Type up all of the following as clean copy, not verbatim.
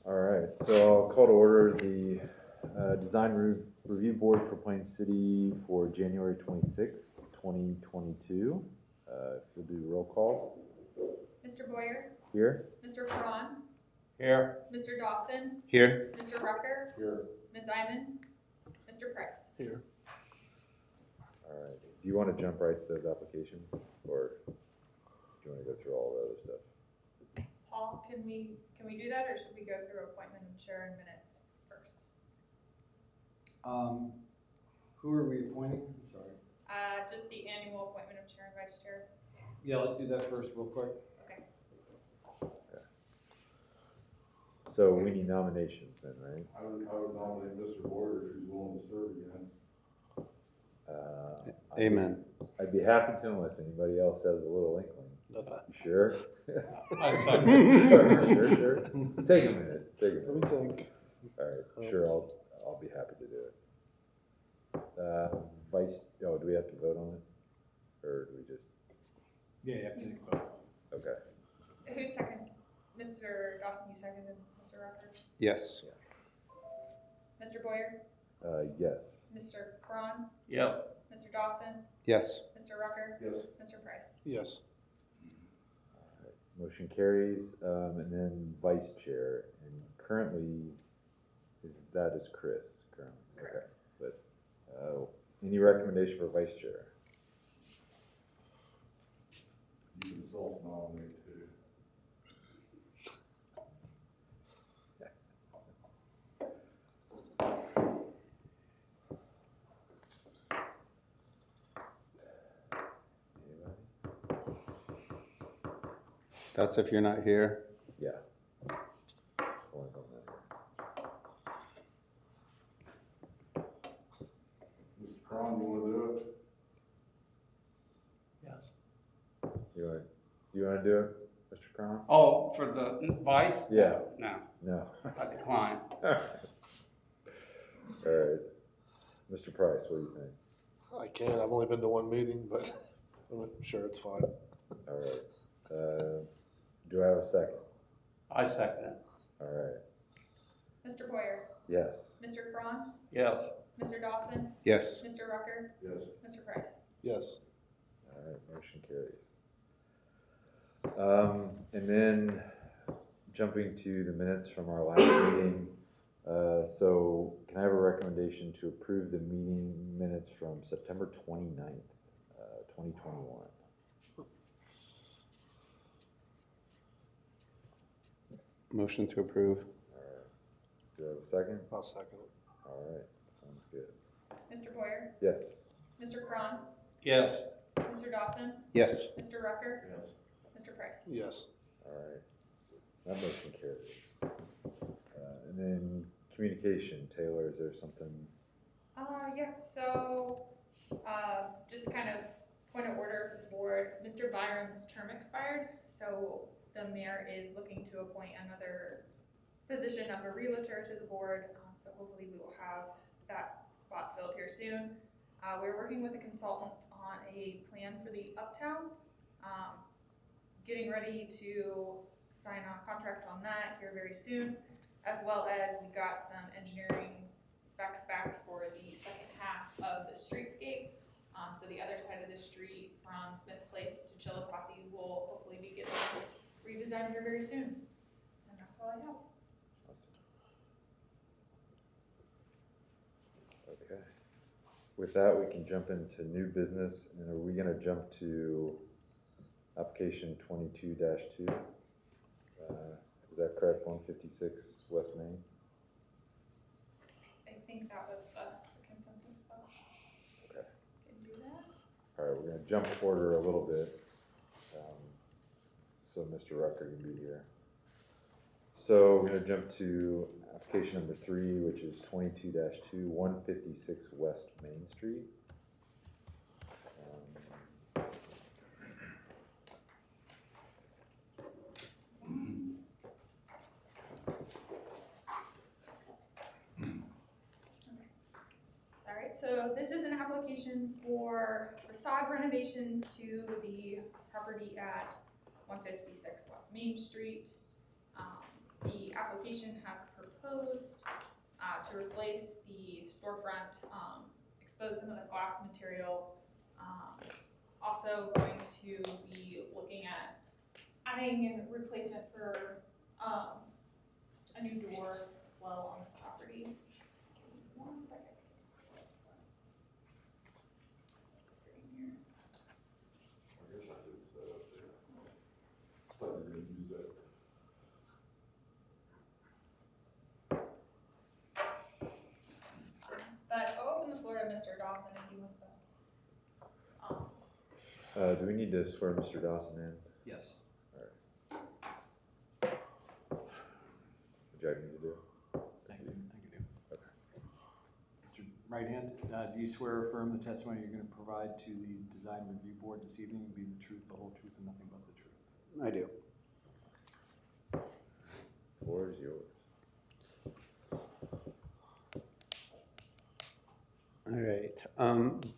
All right, so I'll call to order the Design Review Board for Plain City for January 26th, 2022. If you'll do the roll call. Mr. Boyer? Here. Mr. Cron? Here. Mr. Dawson? Here. Mr. Rucker? Here. Ms. Iman? Mr. Price? Here. All right, do you want to jump right to those applications, or do you want to go through all the other stuff? Paul, can we do that, or should we go through appointment of chair and minutes first? Who are we appointing? I'm sorry. Just the annual appointment of chair and vice chair. Yeah, let's do that first real quick. Okay. So we need nominations then, right? I would nominate Mr. Boyer if he's willing to serve again. Amen. I'd be happy to unless anybody else has a little inkling. You sure? I Sure. Take a minute. Let me think. All right, sure, I'll be happy to do it. Do we have to vote on it? Or do we just? Yeah, you have to take a vote. Okay. Who's second? Mr. Dawson, you seconded. Mr. Rucker? Yes. Mr. Boyer? Yes. Mr. Cron? Yep. Mr. Dawson? Yes. Mr. Rucker? Yes. Mr. Price? Yes. Motion carries, and then vice chair, and currently, that is Chris, currently. Okay, but, any recommendation for vice chair? You can self-nominate too. Anybody? That's if you're not here. Yeah. As long as I'm not Mr. Cron, you wanna do it? Yes. here. You wanna do it, Mr. Cron? Oh, for the vice? Yeah. No, No. I decline. All right. Mr. Price, what do you think? I can. I've only been to one meeting, but I'm sure it's fine. All right. Do I have a second? I second it. All right. Mr. Boyer? Yes. Mr. Cron? Yes. Mr. Dawson? Yes. Mr. Rucker? Yes. Mr. Price? Yes. All right, motion carries. And then jumping to the minutes from our last meeting. So can I have a recommendation to approve the meeting minutes from September 29th, 2021? Motion to approve. All right. Do I have a second? I'll second it. All right, sounds good. Mr. Boyer? Yes. Mr. Cron? Yes. Mr. Dawson? Yes. Mr. Rucker? Yes. Mr. Price? Yes. All right. That motion carries. And then communication, Taylor, is there something? Yeah, so, just kind of point of order for the board. Mr. Byron's term expired, so the mayor is looking to appoint another position of a realtor to the board. So hopefully we will have that spot filled here soon. We're working with a consultant on a plan for the uptown. Getting ready to sign on contract on that here very soon, as well as we got some engineering specs back for the second half of the streetscape. So the other side of the street from Smith Place to Chillicothe will hopefully be getting redesigned here very soon. And that's all I have. Okay. With that, we can jump into new business, and are we gonna jump to application 22-2? Is that correct, 156 West Main? I think that was the consensus stuff. Okay. Can do that. All right, we're gonna jump order a little bit, so Mr. Rucker can be here. So we're gonna jump to application number 3, which is 22-2, 156 West Main Street. Alright, so this is an application for facade renovations to the property at 156 West Main Street. the application has proposed to replace the storefront, expose some of the glass material. Also going to be looking at adding a replacement for a new door as well on this property. Give me 1 second. Screen here. I guess I could set up there. Thought you were gonna use that. But I'll open the floor to Mr. Dawson if he wants to. Do we need to swear Mr. Dawson in? Yes. Would you like me to do? Thank you. Mr. Right Hand, do you swear or affirm the testimony you're going to provide to the design review board this evening will be the truth, the whole truth, and nothing but the truth? I do. The floor is yours. All right.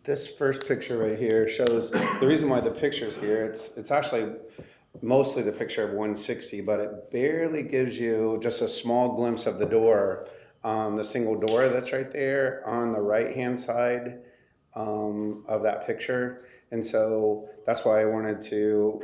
This first picture right here shows the reason why the picture's here. It's actually mostly the picture of 160, but it barely gives you just a small glimpse of the door, the single door that's right there on the right-hand side of that picture. And so that's why I wanted to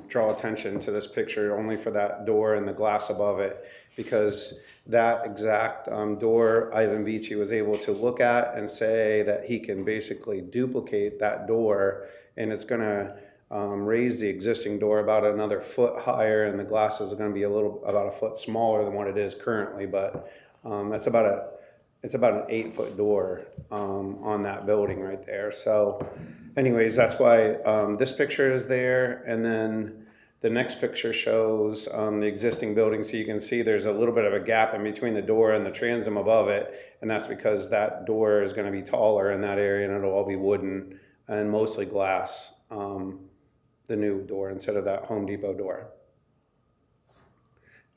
draw attention to this picture only for that door and the glass above it, because that exact door Ivan Beachy was able to look at and say that he can basically duplicate that door, and it's going to raise the existing door about another foot higher, and the glass is going to be about a foot smaller than what it is currently. But it's about an 8-foot door on that building right there. So anyways, that's why this picture is there. And then the next picture shows the existing building. So you can see there's a little bit of a gap in between the door and the transom above it. And that's because that door is going to be taller in that area, and it'll all be wooden and mostly glass, the new door instead of that Home Depot door.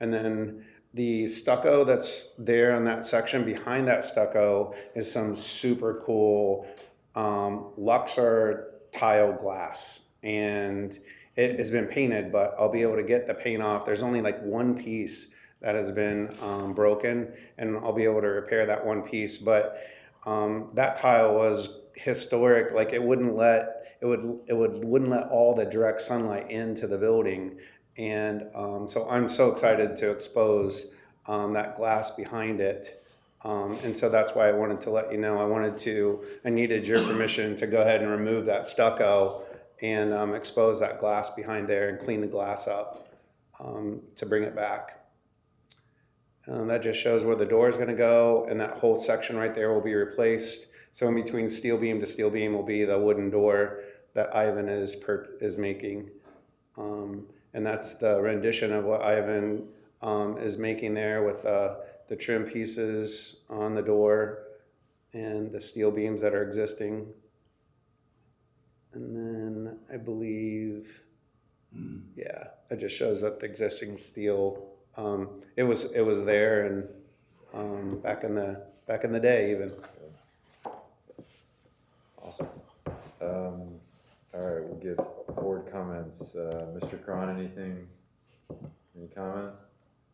And then the stucco that's there on that section, behind that stucco is some super cool Luxor tile glass. And it has been painted, but I'll be able to get the paint off. There's only like one piece that has been broken, and I'll be able to repair that one piece. But that tile was historic. Like it wouldn't let all the direct sunlight into the building. And so I'm so excited to expose that glass behind it. And so that's why I wanted to let you know. I needed your permission to go ahead and remove that stucco and expose that glass behind there and clean the glass up to bring it back. That just shows where the door is going to go, and that whole section right there will be replaced. So in between steel beam to steel beam will be the wooden door that Ivan is making. And that's the rendition of what Ivan is making there with the trim pieces on the door and the steel beams that are existing. And then I believe, yeah, it just shows that the existing steel, it was there and back in the day even. Awesome. All right, we'll give board comments. Mr. Cron, any comments?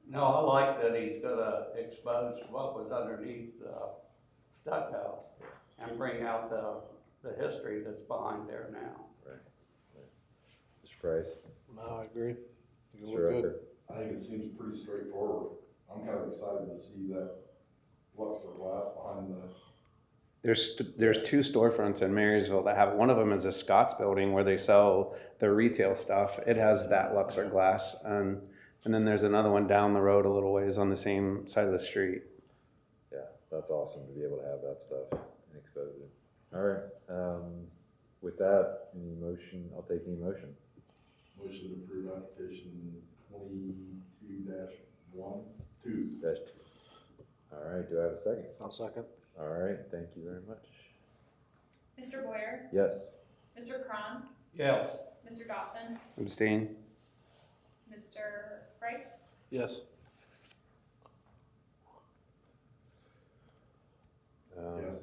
No, I like that he's gonna expose what was underneath the stucco and bring out the history that's behind there now. Right. Mr. Price? No, I agree. You Mr. look good. Rucker? I think it seems pretty straightforward. I'm kind of excited to see that Luxor glass behind the. There's two storefronts in Marysville that have it. One of them is a Scott's building where they sell their retail stuff. It has that Luxor glass, and then there's another one down the road a little ways on the same side of the street. Yeah, that's awesome to be able to have that stuff and expose it. All right. With that, any motion? I'll take any motion. Motion to approve application 22-1, 2. Dash 2. All right. Do I have a second? I'll second. All right. Thank you very much. Mr. Boyer, Yes. Mr. Cron, Yes. Mr. Dawson, Abstain? Mr. Price, Yes. Yes.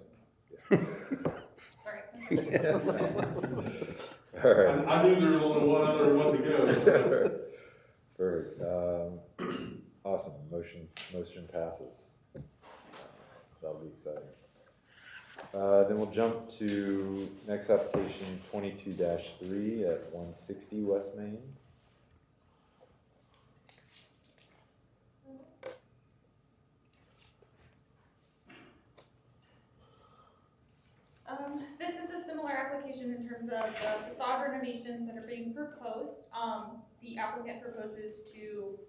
sorry. Yes. All right. I knew there was only one other one to go. Perfect. Awesome, motion passes. That'll be exciting. Then we'll jump to next application 22-3 at 160 West Main. This is a similar application in terms of the facade renovations that are being proposed. The applicant proposes to,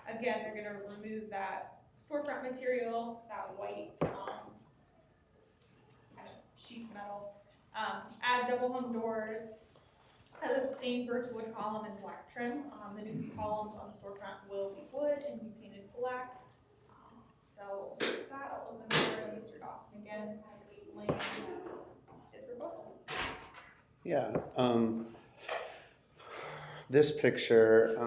again, they're gonna remove that storefront material, that white, kind of sheet metal, add double hung doors, a stained birch wood column and black trim. The new columns on the storefront will be wood and be painted black. So with that, I'll open the floor to Mr. Dawson again and explain his proposal. Yeah, this picture,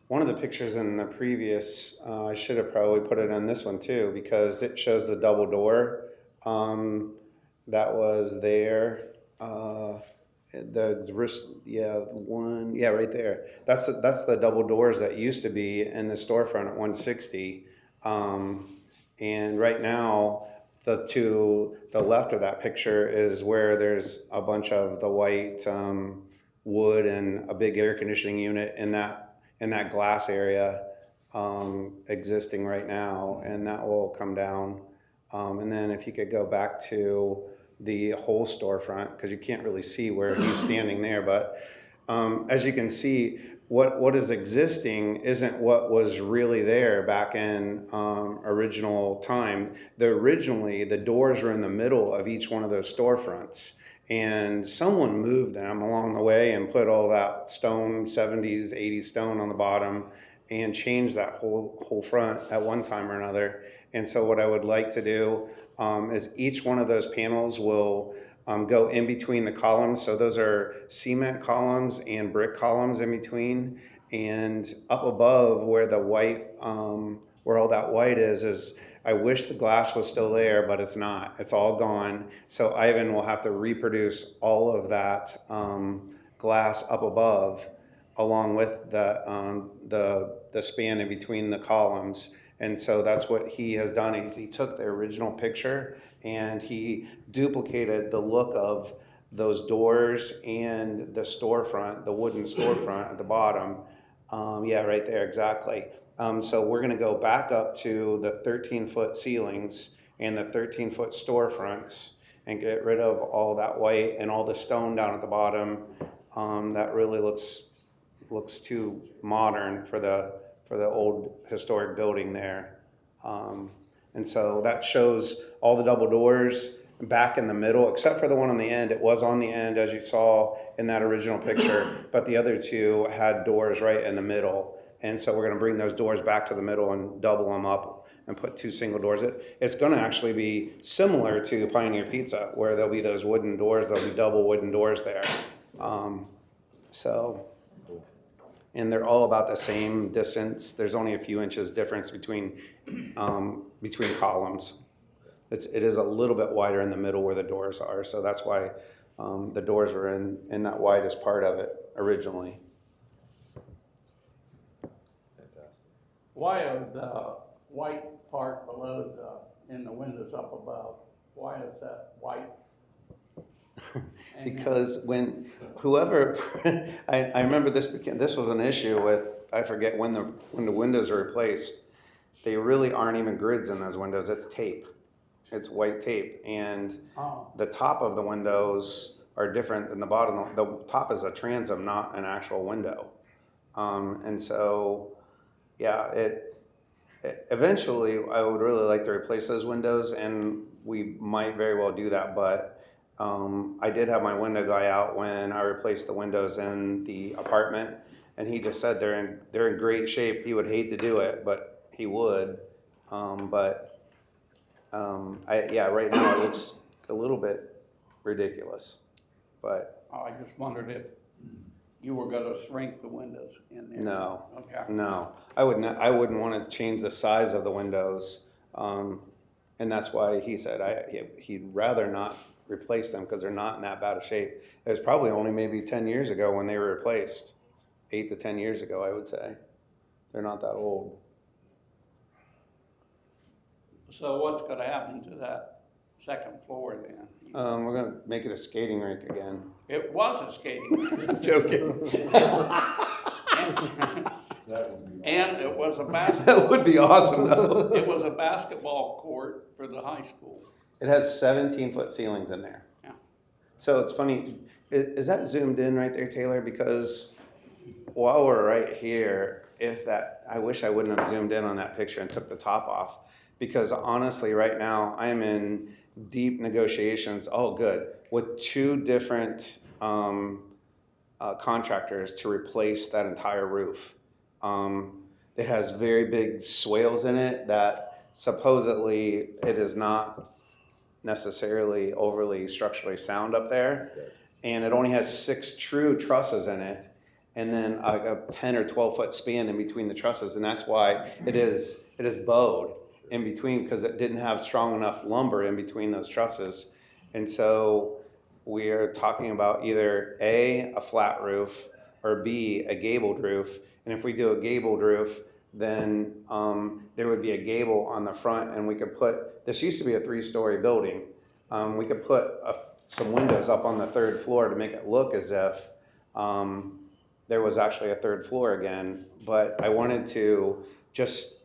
one of the pictures in the previous, I should have probably put it on this one too, because it shows the double door that was there. Right there. That's the double doors that used to be in the storefront at 160. And right now, to the left of that picture is where there's a bunch of the white wood and a big air conditioning unit in that glass area existing right now, and that will come down. And then if you could go back to the whole storefront, because you can't really see where he's standing there, but as you can see, what is existing isn't what was really there back in original time. Originally, the doors were in the middle of each one of those storefronts, and someone moved them along the way and put all that stone, 70s, 80s stone on the bottom, and changed that whole front at one time or another. And so what I would like to do is each one of those panels will go in between the columns. So those are cement columns and brick columns in between. And up above where the white, where all that white is I wish the glass was still there, but it's not. It's all gone. So Ivan will have to reproduce all of that glass up above, along with the span in between the columns. And so that's what he has done. He took the original picture and he duplicated the look of those doors and the storefront, the wooden storefront at the bottom. Right there, exactly. So we're gonna go back up to the 13-foot ceilings and the 13-foot storefronts and get rid of all that white and all the stone down at the bottom. That really looks too modern for the old historic building there. And so that shows all the double doors back in the middle, except for the one on the end. It was on the end, as you saw in that original picture, but the other two had doors right in the middle. And so we're gonna bring those doors back to the middle and double them up and put two single doors. It's gonna actually be similar to Pioneer Pizza, where there'll be those wooden doors, there'll be double wooden doors there. And they're all about the same distance. There's only a few inches difference between columns. It is a little bit wider in the middle where the doors are, so that's why the doors were in that widest part of it originally. Fantastic. Why are the white part below in the windows up above, why is that white? Because whoever, I remember this was an issue with, I forget when the windows are replaced, they really aren't even grids in those windows, it's tape. It's white tape, and the top of the windows are different than the bottom. The top is a transom, not an actual window. And so, eventually I would really like to replace those windows, and we might very well do that, but I did have my window guy out when I replaced the windows in the apartment, and he just said they're in great shape. He would hate to do it, but he would. Right now it looks a little bit ridiculous, but I just wondered if you were gonna shrink the windows in there. no, Okay. no, I wouldn't want to change the size of the windows, and that's why he said he'd rather not replace them because they're not in that bad of shape. It was probably only maybe 10 years ago when they were replaced, 8 to 10 years ago, I would say. They're not that old. So what's gonna happen to that second floor then? We're gonna make it a skating rink again. It was a skating rink. Joking. That would be. And it was a basketball. That would be awesome though. It was a basketball court for the high school. It has 17-foot ceilings in there. Yeah. So it's funny, is that zoomed in right there, Taylor? Because while we're right here, I wish I wouldn't have zoomed in on that picture and took the top off. Because honestly, right now, I'm in deep negotiations, with 2 different contractors to replace that entire roof. It has very big swales in it that supposedly it is not necessarily overly structurally sound up there. And it only has 6 true trusses in it, and then a 10 or 12-foot span in between the trusses. And that's why it is bowed in between, because it didn't have strong enough lumber in between those trusses. And so we are talking about either A, a flat roof, or B, a gabled roof. And if we do a gabled roof, then there would be a gable on the front, and we could put, this used to be a 3-story building. We could put some windows up on the 3rd floor to make it look as if there was actually a 3rd floor again. But I wanted to just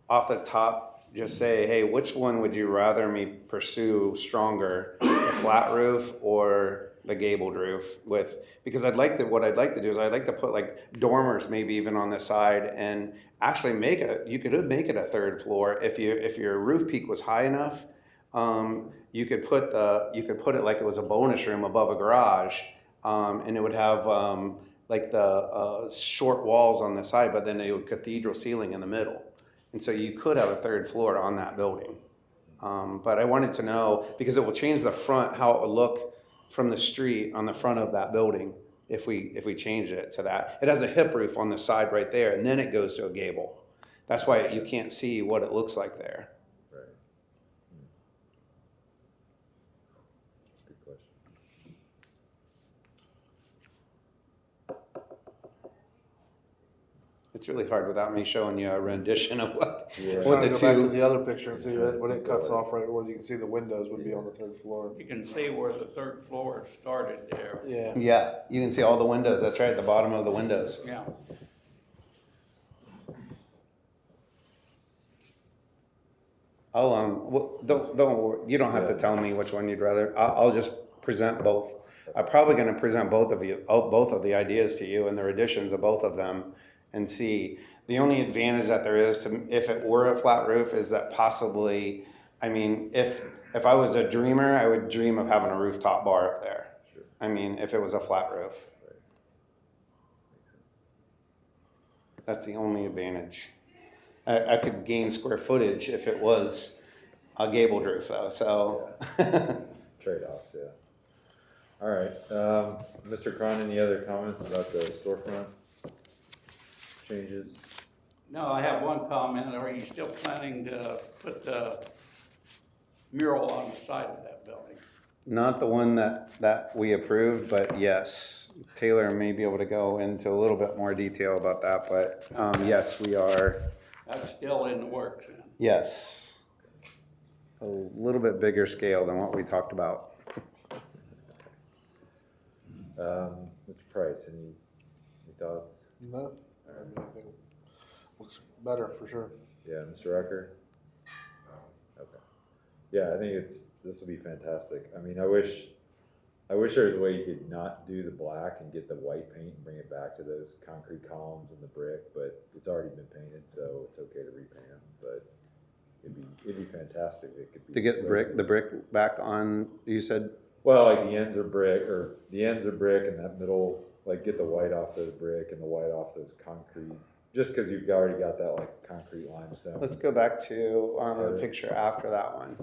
off the top just say, hey, which one would you rather me pursue stronger, the flat roof or the gabled roof? Because what I'd like to do is I'd like to put like dormers maybe even on the side, and actually you could make it a 3rd floor if your roof peak was high enough. You could put it like it was a bonus room above a garage, and it would have like the short walls on the side, but then a cathedral ceiling in the middle. And so you could have a 3rd floor on that building. But I wanted to know, because it will change the front, how it would look from the street on the front of that building if we change it to that. It has a hip roof on the side right there, and then it goes to a gable. That's why you can't see what it looks like there. Right. Good question. It's really hard without me showing you a rendition of what Yeah. what Trying the to go back to two. the other picture and see that when it cuts off right where you can see the windows would be on the 3rd floor. You can see where the 3rd floor started there. Yeah. Yeah, you can see all the windows. That's right at the bottom of the windows. Yeah. You don't have to tell me which one you'd rather. I'll just present both. I'm probably going to present both of the ideas to you and the additions of both of them, and see. The only advantage that there is to, if it were a flat roof, is that possibly, I mean, if I was a dreamer, I would dream of having a rooftop bar up there. Sure. I mean, if it was a flat roof. Right. That's the only advantage. I could gain square footage if it was a gabled roof though, so. Trade-offs, yeah. All right, Mr. Cron, any other comments about the storefront changes? No, I have one comment. Are you still planning to put the mural on the side of that building? Not the one that we approved, but yes, Taylor may be able to go into a little bit more detail about that, but yes, we are, That's still in the works then. yes. A little bit bigger scale than what we talked about. Mr. Price, any thoughts? No, I mean, I think it looks better for sure. Yeah, Mr. Rucker? Okay. Yeah, I think this will be fantastic. I mean, I wish there was a way you could not do the black and get the white paint and bring it back to those concrete columns and the brick, but it's already been painted, so it's okay to repaint them. But it'd be fantastic. It could be To get the brick back on, you said? Well, like the ends are brick, and that middle, like get the white off of the brick and the white off those concrete, just because you've already got that like concrete limestone. Let's go back to the picture after that one.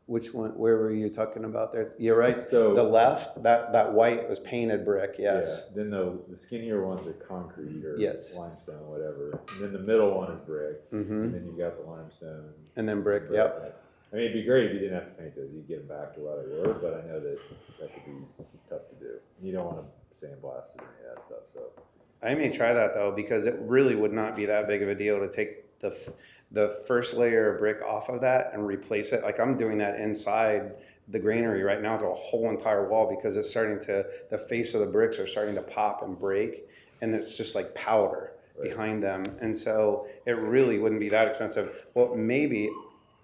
Which one, where were you talking about there? You're right, So the left, that white was painted brick, yes. Yeah, then the skinnier ones are concrete or Yes. limestone, whatever. And then the middle one is brick, Mm-hmm, and then you got the limestone. and then brick, yep. I mean, it'd be great if you didn't have to paint those. You'd get them back to what they were, but I know that could be tough to do. You don't want to sandblast it or any of that stuff, so. I may try that though, because it really would not be that big of a deal to take the first layer of brick off of that and replace it. Like I'm doing that inside the granary right now to a whole entire wall because it's starting to, the face of the bricks are starting to pop and break, and it's just like powder behind them. And so it really wouldn't be that expensive. What may be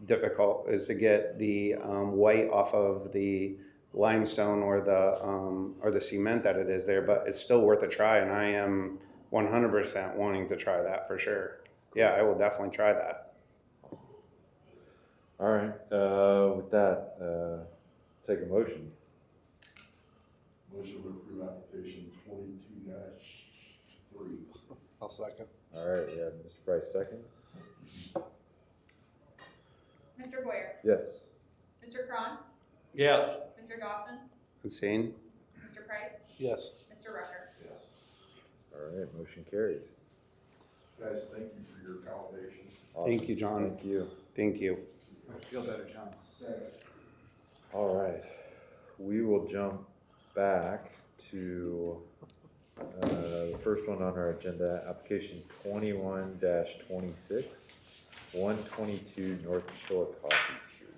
difficult is to get the white off of the limestone or the cement that it is there, but it's still worth a try, and I am 100% wanting to try that for sure. Yeah, I will definitely try that. All right, with that, take a motion. Motion to approve application 22-3. I'll second. All right, we have Mr. Price second. Mr. Boyer, Yes. Mr. Cron, Yes. Mr. Dawson, Insane? Mr. Price, Yes. Mr. Rucker. Yes. All right, motion carried. Guys, thank you for your accommodation. Thank Awesome. you, John. Thank you. Thank you. Feel better, John. All right, we will jump back to the first one on our agenda, application 21-26, 122 North Tillagh Street.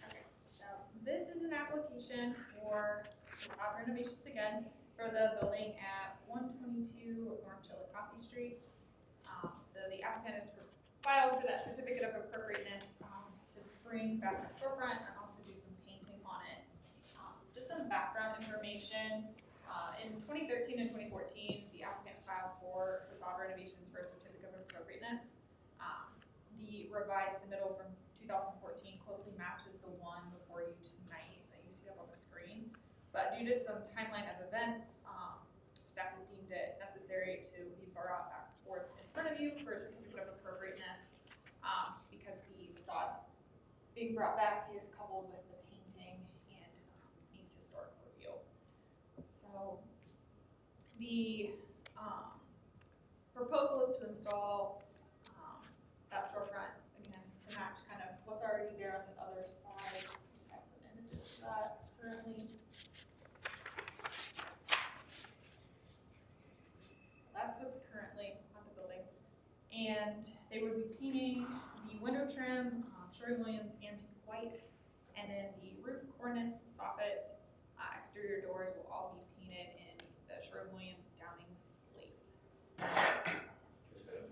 Okay, so this is an application for facade renovations again for the building at 122 North Tillagh Street. So the applicant has filed for that certificate of appropriateness to bring back the storefront and also do some painting on it. Just some background information. In 2013 and 2014, the applicant filed for facade renovations for a certificate of appropriateness. The revised submittal from 2014 closely matches the one before you tonight that you see up on the screen. But due to some timeline of events, staff has deemed it necessary to be brought back forth in front of you for a certificate of appropriateness because the facade being brought back is coupled with the painting and needs historic review. So the proposal is to install that storefront, again, to match kind of what's already there on the other side. I have some images of that currently. That's what's currently on the building. And they would be painting the window trim, Sherwin-Williams antique white, and then the roof, cornice, soffit, exterior doors will all be painted in the Sherwin-Williams Downing slate.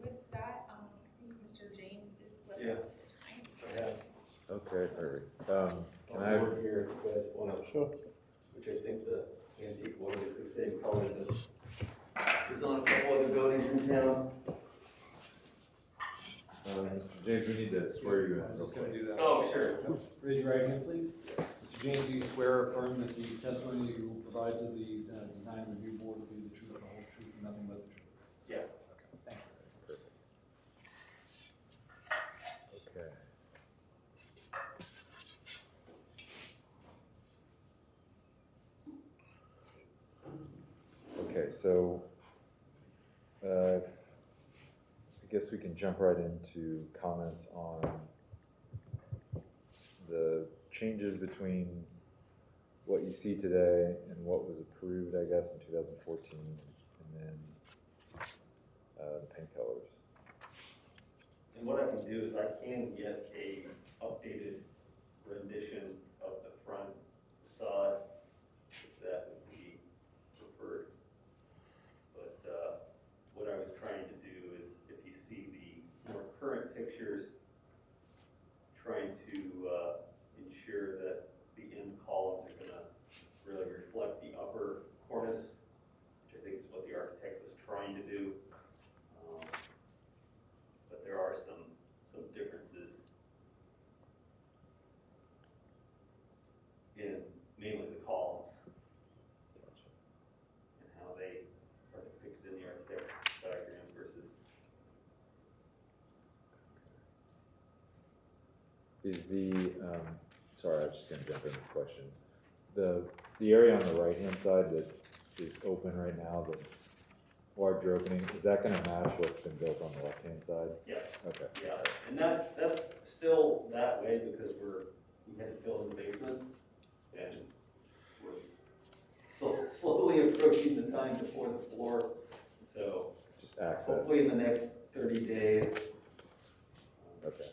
With that, I think Mr. James is with us here tonight. Okay, perfect. Can I, Over here, you guys want to, Sure. which I think the antique one is the same color that is on a couple other buildings in town. Mr. James, we need to swear you in I was real just gonna quick. do that. Oh, sure. Raise your right hand, please. Mr. James, do you swear or affirm that the testimony you will provide to the design review board will be the truth, the whole truth, and nothing but the truth? Yeah. Okay, thank you. Perfect. Okay. Okay, so, I guess we can jump right into comments on the changes between what you see today and what was approved, I guess, in 2014, and then the paint colors. And what I can do is I can get a updated rendition of the front facade, if that would be preferred. But, what I was trying to do is, if you see the more current pictures, trying to, ensure that the end columns are gonna really reflect the upper cornice, which I think is what the architect was trying to do. But there are some differences in mainly the columns and how they are depicted in the architect's diagram versus. Is the, sorry, I was just gonna jump into questions. The area on the right-hand side that is open right now, the larger opening, is that gonna match what's been built on the left-hand side? Yes. Okay. Yeah, and that's still that way because we had to fill in the basement. quickly approaching the time before the floor, so Just access, hopefully in the next 30 days, okay.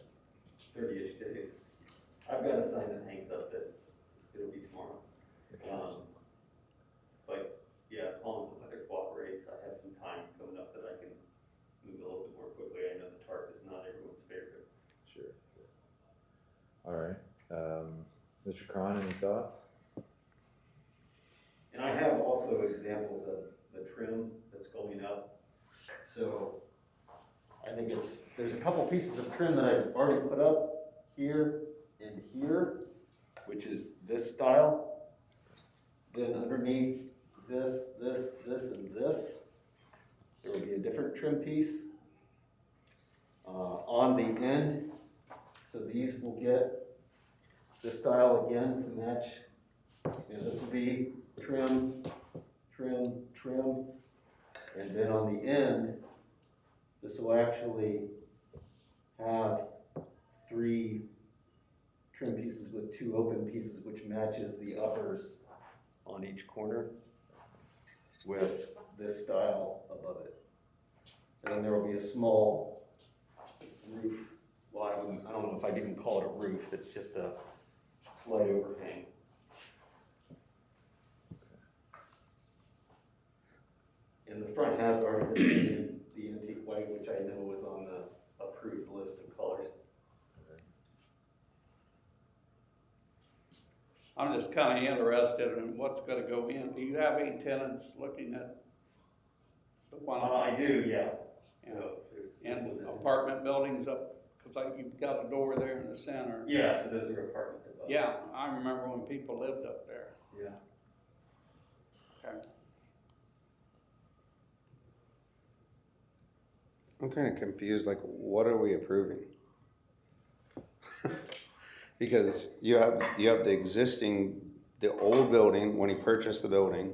30-ish days. I've got a sign that hangs up that it'll be tomorrow. But yeah, as long as the weather cooperates, I have some time coming up that I can move a little bit more quickly. I know the tarp is not everyone's favorite. Sure. All right, Mr. Cron, any thoughts? And I have also examples of the trim that's going up. So I think there's a couple pieces of trim that I've already put up here and here, which is this style. Then underneath this, and this, there will be a different trim piece. On the end, so these will get this style again to match. This will be trim, trim, trim. And then on the end, this will actually have 3 trim pieces with 2 open pieces, which matches the uppers on each corner with this style above it. And then there will be a small roof. Well, I don't know if I'd even call it a roof. It's just a slight overhang. And the front has already been the antique white, which I know was on the approved list of colors. I'm just kind of interested in what's gonna go in. Do you have any tenants looking at the one? I do, yeah. Yeah. So And apartment buildings up, cause you've got a door there in the center. yeah, so those are apartments above. Yeah, I remember when people lived up there. Yeah. Okay. I'm kind of confused, like, what are we approving? Because you have the existing, the old building, when he purchased the building,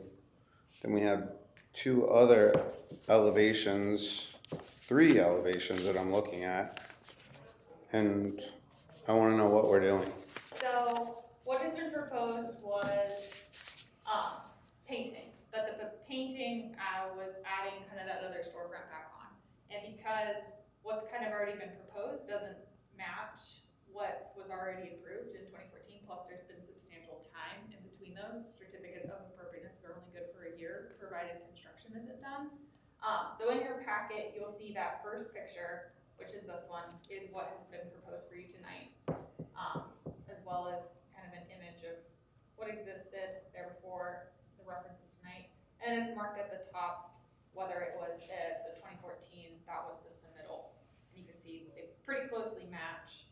then we have 2 other elevations, 3 elevations that I'm looking at, and I want to know what we're doing. So what has been proposed was, painting, but the painting, was adding kind of that other storefront back on. And because what's kind of already been proposed doesn't match what was already approved in 2014, plus there's been substantial time in between those. Certificates of appropriateness are only good for a year, provided construction isn't done. So in your packet, you'll see that first picture, which is this one, is what has been proposed for you tonight, as well as kind of an image of what existed there before, the references tonight. And it's marked at the top, whether it was, it's a 2014, that was the submittal. And you can see they pretty closely match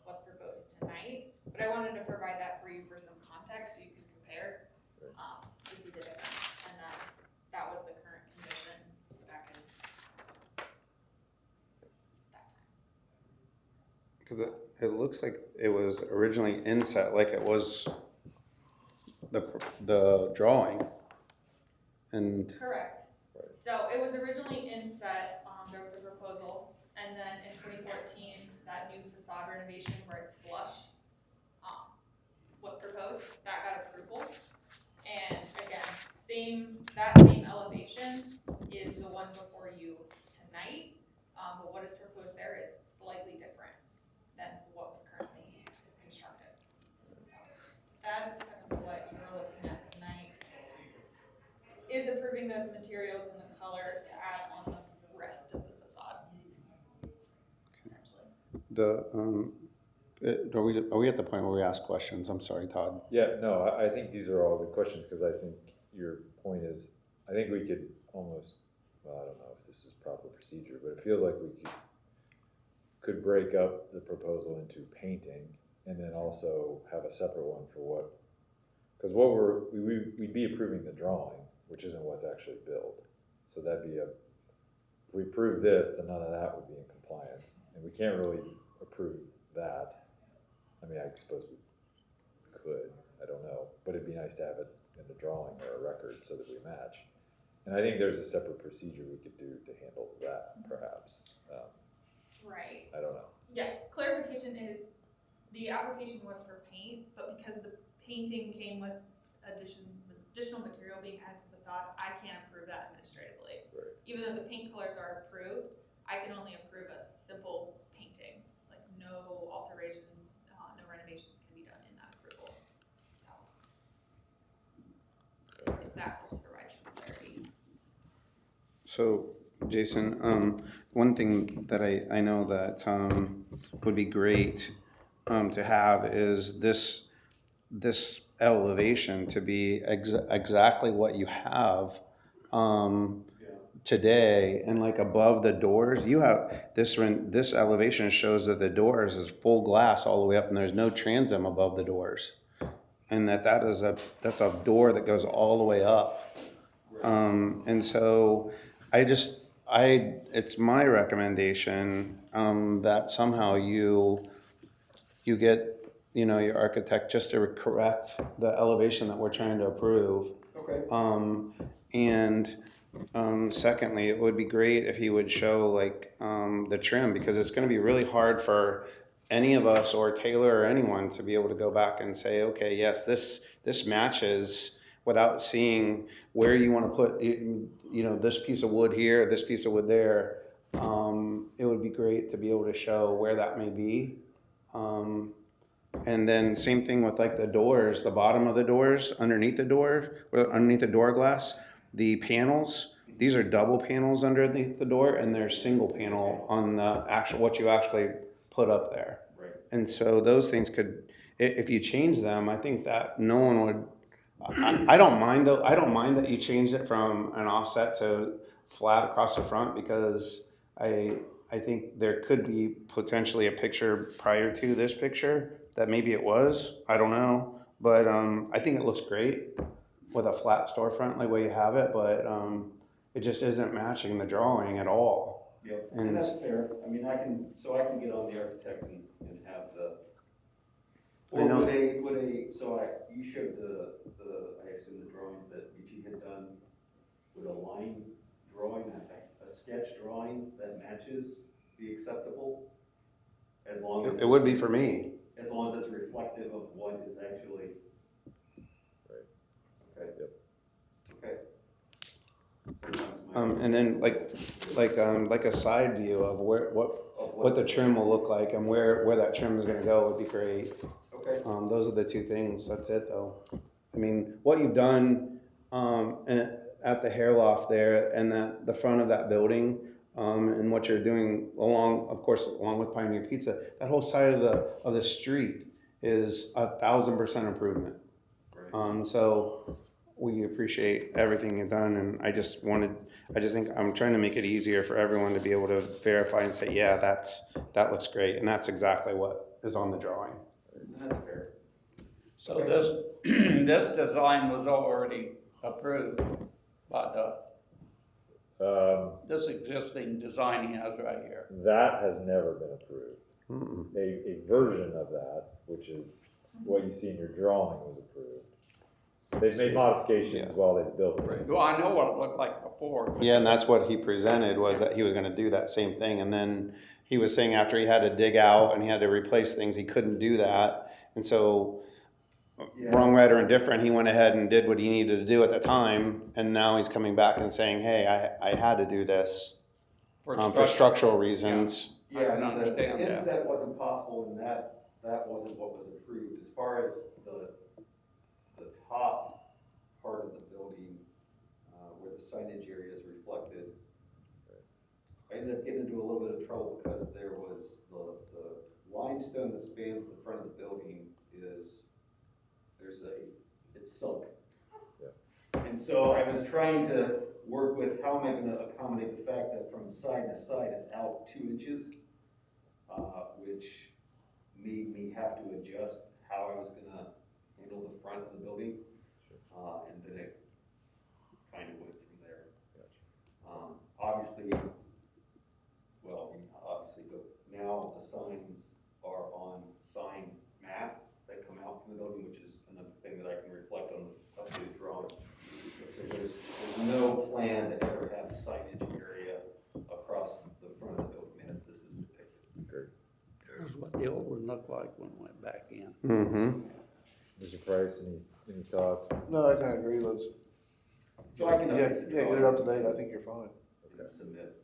what's proposed tonight. But I wanted to provide that for you for some context so you can compare to see the difference. And then that was the current condition back in that time. Because it looks like it was originally inset, like it was the drawing, and Correct. So it was originally inset, there was a proposal, and then in 2014, that new facade renovation where it's flush, was proposed, that got approval. And again, that same elevation is the one before you tonight, but what is proposed there is slightly different than what was currently constructed. So that is kind of what you're looking at tonight, is approving those materials and the color to add on the rest of the facade, essentially. are we at the point where we ask questions? I'm sorry, Todd. Yeah, no, I think these are all good questions, because I think your point is, I think we could almost, well, I don't know if this is proper procedure, but it feels like we could break up the proposal into painting, and then also have a separate one for what, because we'd be approving the drawing, which isn't what's actually built. So that'd be if we approve this, then none of that would be in compliance, and we can't really approve that. I mean, I suppose we could, I don't know, but it'd be nice to have it in the drawing or a record so that we match. And I think there's a separate procedure we could do to handle that, perhaps. Right. I don't know. Yes, clarification is, the application was for paint, but because the painting came with additional material being added to the facade, I can't approve that administratively. Right. Even though the paint colors are approved, I can only approve a simple painting, like no alterations, no renovations can be done in that approval. So, if that helps provide some clarity. So, Jason, one thing that I know that would be great to have is this elevation to be exactly what you have today, and like above the doors, you have this elevation shows that the doors is full glass all the way up, and there's no transom above the doors, and that's a door that goes all the way up. And so it's my recommendation that somehow you get, your architect just to correct the elevation that we're trying to approve. Okay. And secondly, it would be great if he would show like the trim, because it's going to be really hard for any of us or Taylor or anyone to be able to go back and say, okay, yes, this matches, without seeing where you want to put, this piece of wood here, this piece of wood there. It would be great to be able to show where that may be. And then same thing with like the doors, the bottom of the doors, underneath the door glass, the panels, these are double panels underneath the door, and they're single panel on the what you actually put up there. Right. And so those things if you change them, I think that no one would, I don't mind though. I don't mind that you changed it from an offset to flat across the front, because I think there could be potentially a picture prior to this picture that maybe it was. I don't know, but I think it looks great with a flat storefront like way you have it, but it just isn't matching the drawing at all. Yep, And and that's fair. I mean, I can get on the architect and have the, I know. You showed I assume the drawings that BG had done, would a line drawing, a sketch drawing that matches be acceptable? As long as It would be for me. as long as it's reflective of what is actually. Right. Okay. Yep. Okay. So that's my- And then like a side view of what the trim will look like, and where that trim is going to go would be great. Okay. Those are the two things. That's it though. I mean, what you've done at the hair loft there, and the front of that building, and what you're doing along with Pioneer Pizza, that whole side of the street is 1,000% improvement. Right. So we appreciate everything you've done, and I just think I'm trying to make it easier for everyone to be able to verify and say, yeah, that looks great, and that's exactly what is on the drawing. That's fair. So this design was already approved by this existing design he has right here. That has never been approved. Mm-mm. A version of that, which is what you see in your drawing, was approved. They've made modifications while they built it. Well, I know what it looked like before. Yeah, and that's what he presented, was that he was going to do that same thing, and then he was saying after he had to dig out and he had to replace things, he couldn't do that, and so wrong, right, or indifferent, he went ahead and did what he needed to do at the time, and now he's coming back and saying, hey, I had to do this for structural reasons. I can understand the that. inset wasn't possible, and that wasn't what was approved. As far as the top part of the building, where the signage area is reflected, I ended up getting into a little bit of trouble because there was the limestone that spans the front of the building it's sunk. Yeah. And so I was trying to work with how am I gonna accommodate the fact that from side to side, it's out 2 inches, which made me have to adjust how I was gonna handle the front of the building. And then it kind of went from there. Obviously, but now the signs are on sign masts that come out from the building, which is another thing that I can reflect on the updated drawing. So there's no plan to ever have signage area across the front of the building as this is depicted. Great. Here's what the old one looked like when it went back in. Mm-hmm. Mr. Price, any thoughts? No, I kinda agree, let's, So I can yeah, update the yeah, get it drawing up to date, I think you're fine. and submit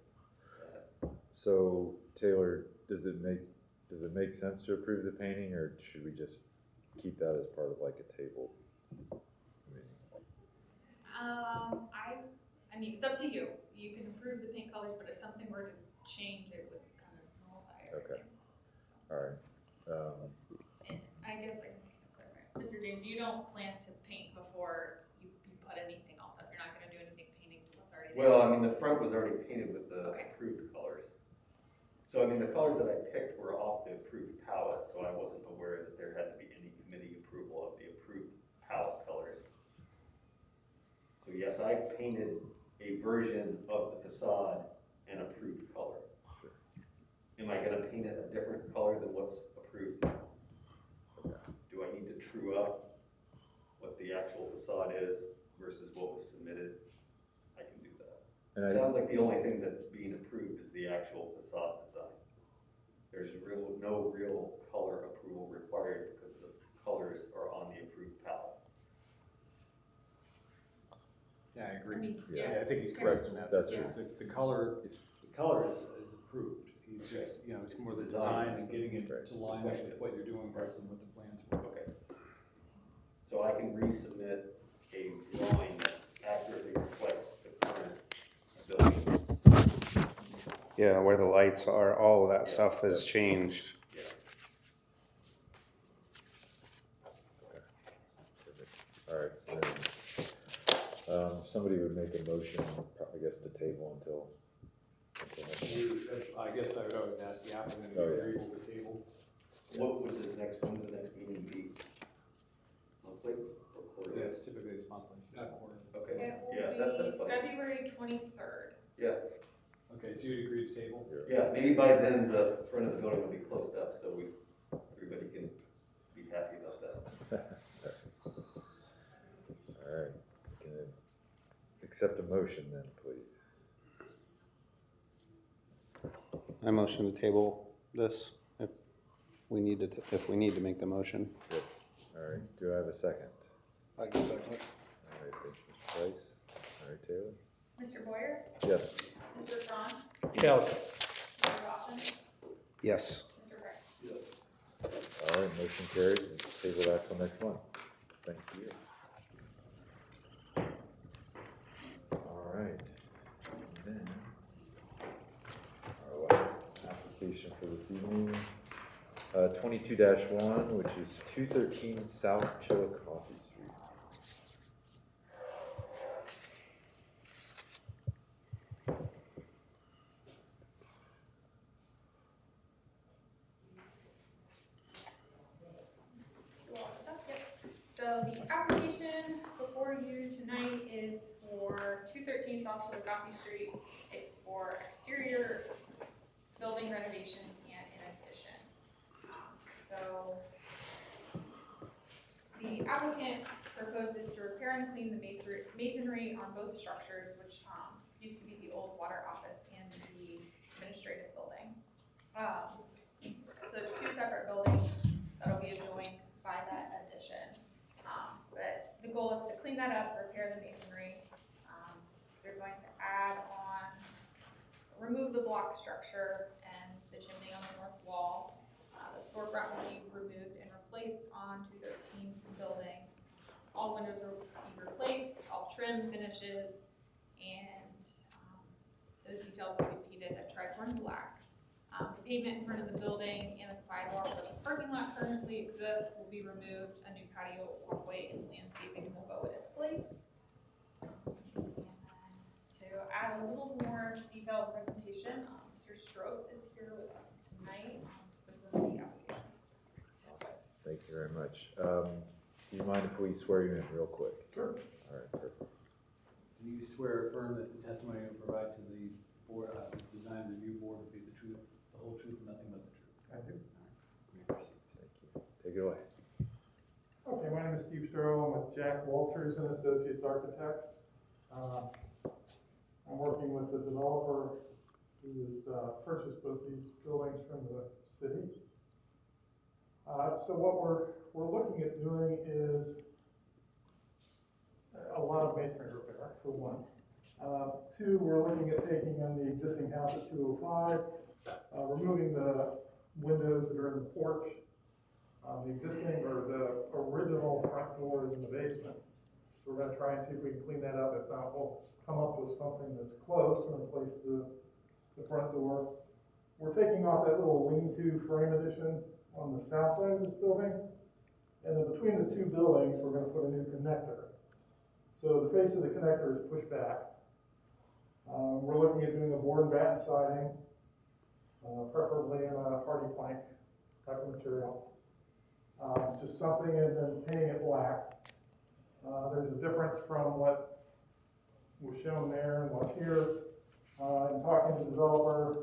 that. So Taylor, does it make sense to approve the painting, or should we just keep that as part of like a table? I mean, it's up to you. You can approve the paint colors, but if something were to change, it would kind of nullify everything. All right. And I guess I can make it clear. Mr. James, you don't plan to paint before you put anything else up. You're not gonna do anything painting to what's already there. Well, I mean, the front was already painted with the Okay. approved colors. So, I mean, the colors that I picked were off the approved palette, so I wasn't aware that there had to be any committee approval of the approved palette colors. So yes, I painted a version of the facade in approved color. Am I gonna paint it a different color than what's approved? Do I need to true up what the actual facade is versus what was submitted? I can do that. And It sounds like the only thing that's being approved is the actual facade design. There's no real color approval required because the colors are on the approved palette. Yeah, I I agree. mean, Yeah. Yeah, I think he's Right, correct in that. that's Yeah. The color is approved. He's just, you know, it's more the design and getting it to line up with what you're doing versus what the plans were. Okay. So I can resubmit a drawing that accurately reflects the current building. Yeah, where the lights are, all of that Yeah. stuff has changed. Yeah. All right, so then, somebody would make a motion, I guess, to table until next month. I guess I would always ask the applicant if Oh, you're yeah. agreeable to table. What would the next meeting be? Monthly or quarterly? Yeah, it's monthly, not quarterly. Okay, It yeah, will that's be fine. February 23rd. Yeah, Okay, so you'd agree to table? yeah, maybe by then the front of the building will be closed up, so everybody can be happy about that. All right, can I accept a motion then, please? I motion to table this if we need to make the motion. Yep. All right, do I have a second? I can second it. All right, thank you, Mr. Price. All right, Taylor? Mr. Boyer? Yes. Mr. Strawn? Yes. Mr. Dawson? Yes. Mr. Price? All right, motion carried, and table that till next month. Thank you. All right, and then, our last application for this evening, 22-1, which is 213 South Tillagh Coffee Street. So the application before you tonight is for 213 South Tillagh Coffee Street. It's for exterior building renovations and an addition. So the applicant proposes to repair and clean the masonry on both structures, which used to be the old water office and the administrative building. So there's two separate buildings that'll be adjoined by that addition. But the goal is to clean that up, repair the masonry. They're going to add on, remove the block structure and the chimney on the north wall. The storefront will be removed and replaced on 213 building. All windows will be replaced, all trim finishes, and those details will be painted at tricorn black. The pavement in front of the building and the sidewalk where the parking lot currently exists will be removed. A new patio walkway and landscaping will go in its place. And then to add a little more detailed presentation, Mr. Strope is here with us tonight to present the application. Thank you very much. Do you mind if we swear you in real quick? Sure. All right, perfect. Do you swear or affirm that the testimony you provide to the board, the design review board will be the truth, the whole truth, and nothing but the truth? I do. Thank you. Take it away. Okay, my name is Steve Stroh. I'm with Jack Walters and Associates Architects. I'm working with the developer who has purchased both these buildings from the city. So what we're looking at doing is a lot of masonry repair, for one. Two, we're looking at taking in the existing house at 205, removing the windows that are in the porch. The existing or the original front door is in the basement. So we're gonna try and see if we can clean that up. If not, we'll come up with something that's close and replace the front door. We're taking off that little lean-to frame addition on the south side of this building. And then between the two buildings, we're gonna put a new connector. So the face of the connector is pushed back. We're looking at doing a board and batten siding, preferably in a hardy plank type of material. Just something, and then painting it black. There's a difference from what was shown there and what's here. In talking to the developer,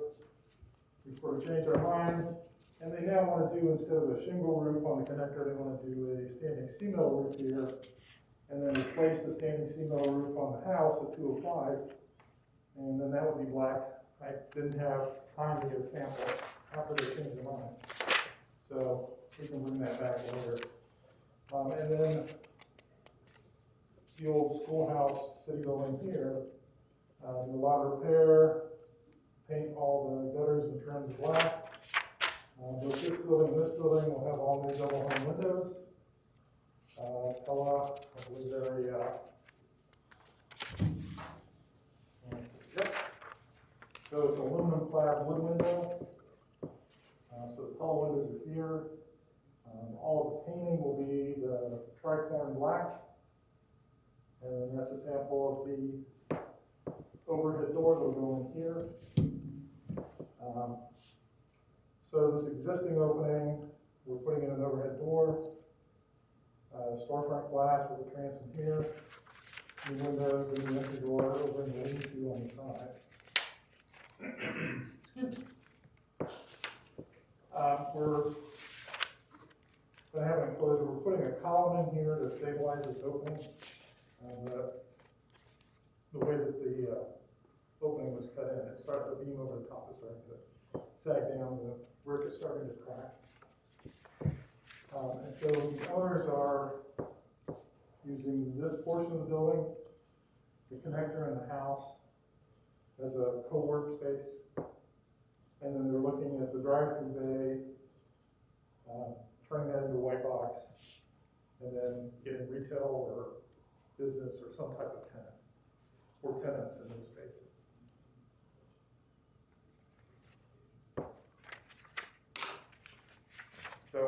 we sort of changed our minds, and they now want to do, instead of a shingle roof on the connector, they want to do a standing cement roof here, and then replace the standing cement roof on the house at 205, and then that would be black. I didn't have time to get a sample after they changed their mind, so we can bring that back later. And then the old schoolhouse city building here, do a lot of repair, paint all the gutters and trims black. Both this building and this building will have all new double hung windows. Tillagh, I believe they're yep. So it's aluminum clad wood window. So the tall windows are here. All of the painting will be the tricorn black. And that's a sample of the overhead door that will go in here. So this existing opening, we're putting in an overhead door, storefront glass with a transom here, new windows and the entry door over in the lean-to on the side. We're going to have an enclosure. We're putting a column in here to stabilize this opening. The way that the opening was cut in, it started, the beam over the top is starting to sag down, the brick is starting to crack. And so the owners are using this portion of the building, the connector in the house, as a co-work space. And then they're looking at the drive-through bay, turning that into a white box, and then getting retail or business or some type of tenant, or tenants in those spaces. So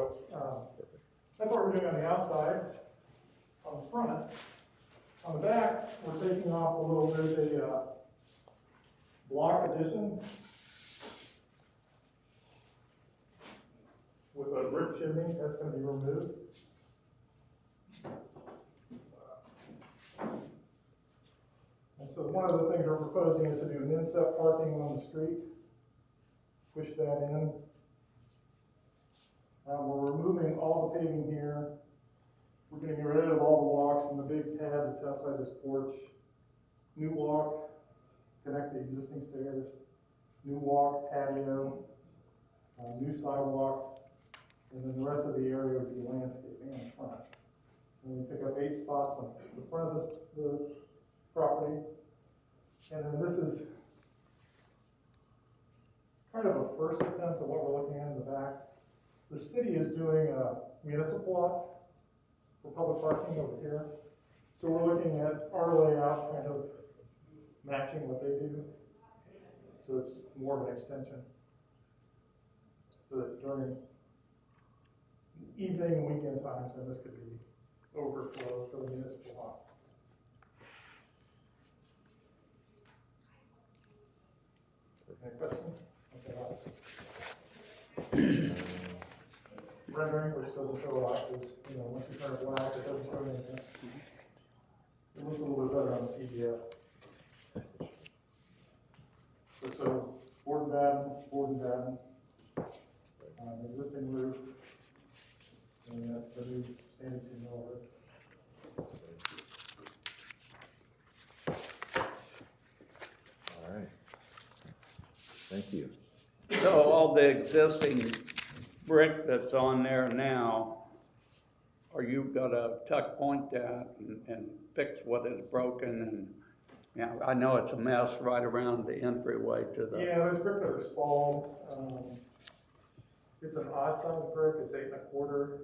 that's what we're doing on the outside. On the front, on the back, we're taking off a little, there's a block addition with a brick chimney that's going to be removed. And so one of the things we're proposing is to do an inset parking on the street, push that in. We're removing all the paving here. We're getting rid of all the walks and the big pad that's outside this porch. New walk, connect the existing stairs. New walk, patio, new sidewalk, and then the rest of the area would be landscaping in front. And we pick up 8 spots on the front of the property. And then this is kind of a first attempt at what we're looking at in the back. The city is doing a municipal lot for public parking over here. So we're looking at our layout kind of matching what they do. So it's more of an extension. So that during evening and weekend times, then this could be overflow for the municipal lot. Any questions? Okay, rendering, which doesn't show a lot, because, you know, once you turn it black, it doesn't show anything. It looks a little bit better on the PDF. So board and batten, existing roof, and that's the new standing seam over. All right. Thank you. So all the existing brick that's on there now, are you gonna tuck point that and fix what is broken? And, yeah, I know it's a mess right around the entryway to the. Yeah, there's brick that are small. It's an odd size brick, it's 8 1/4.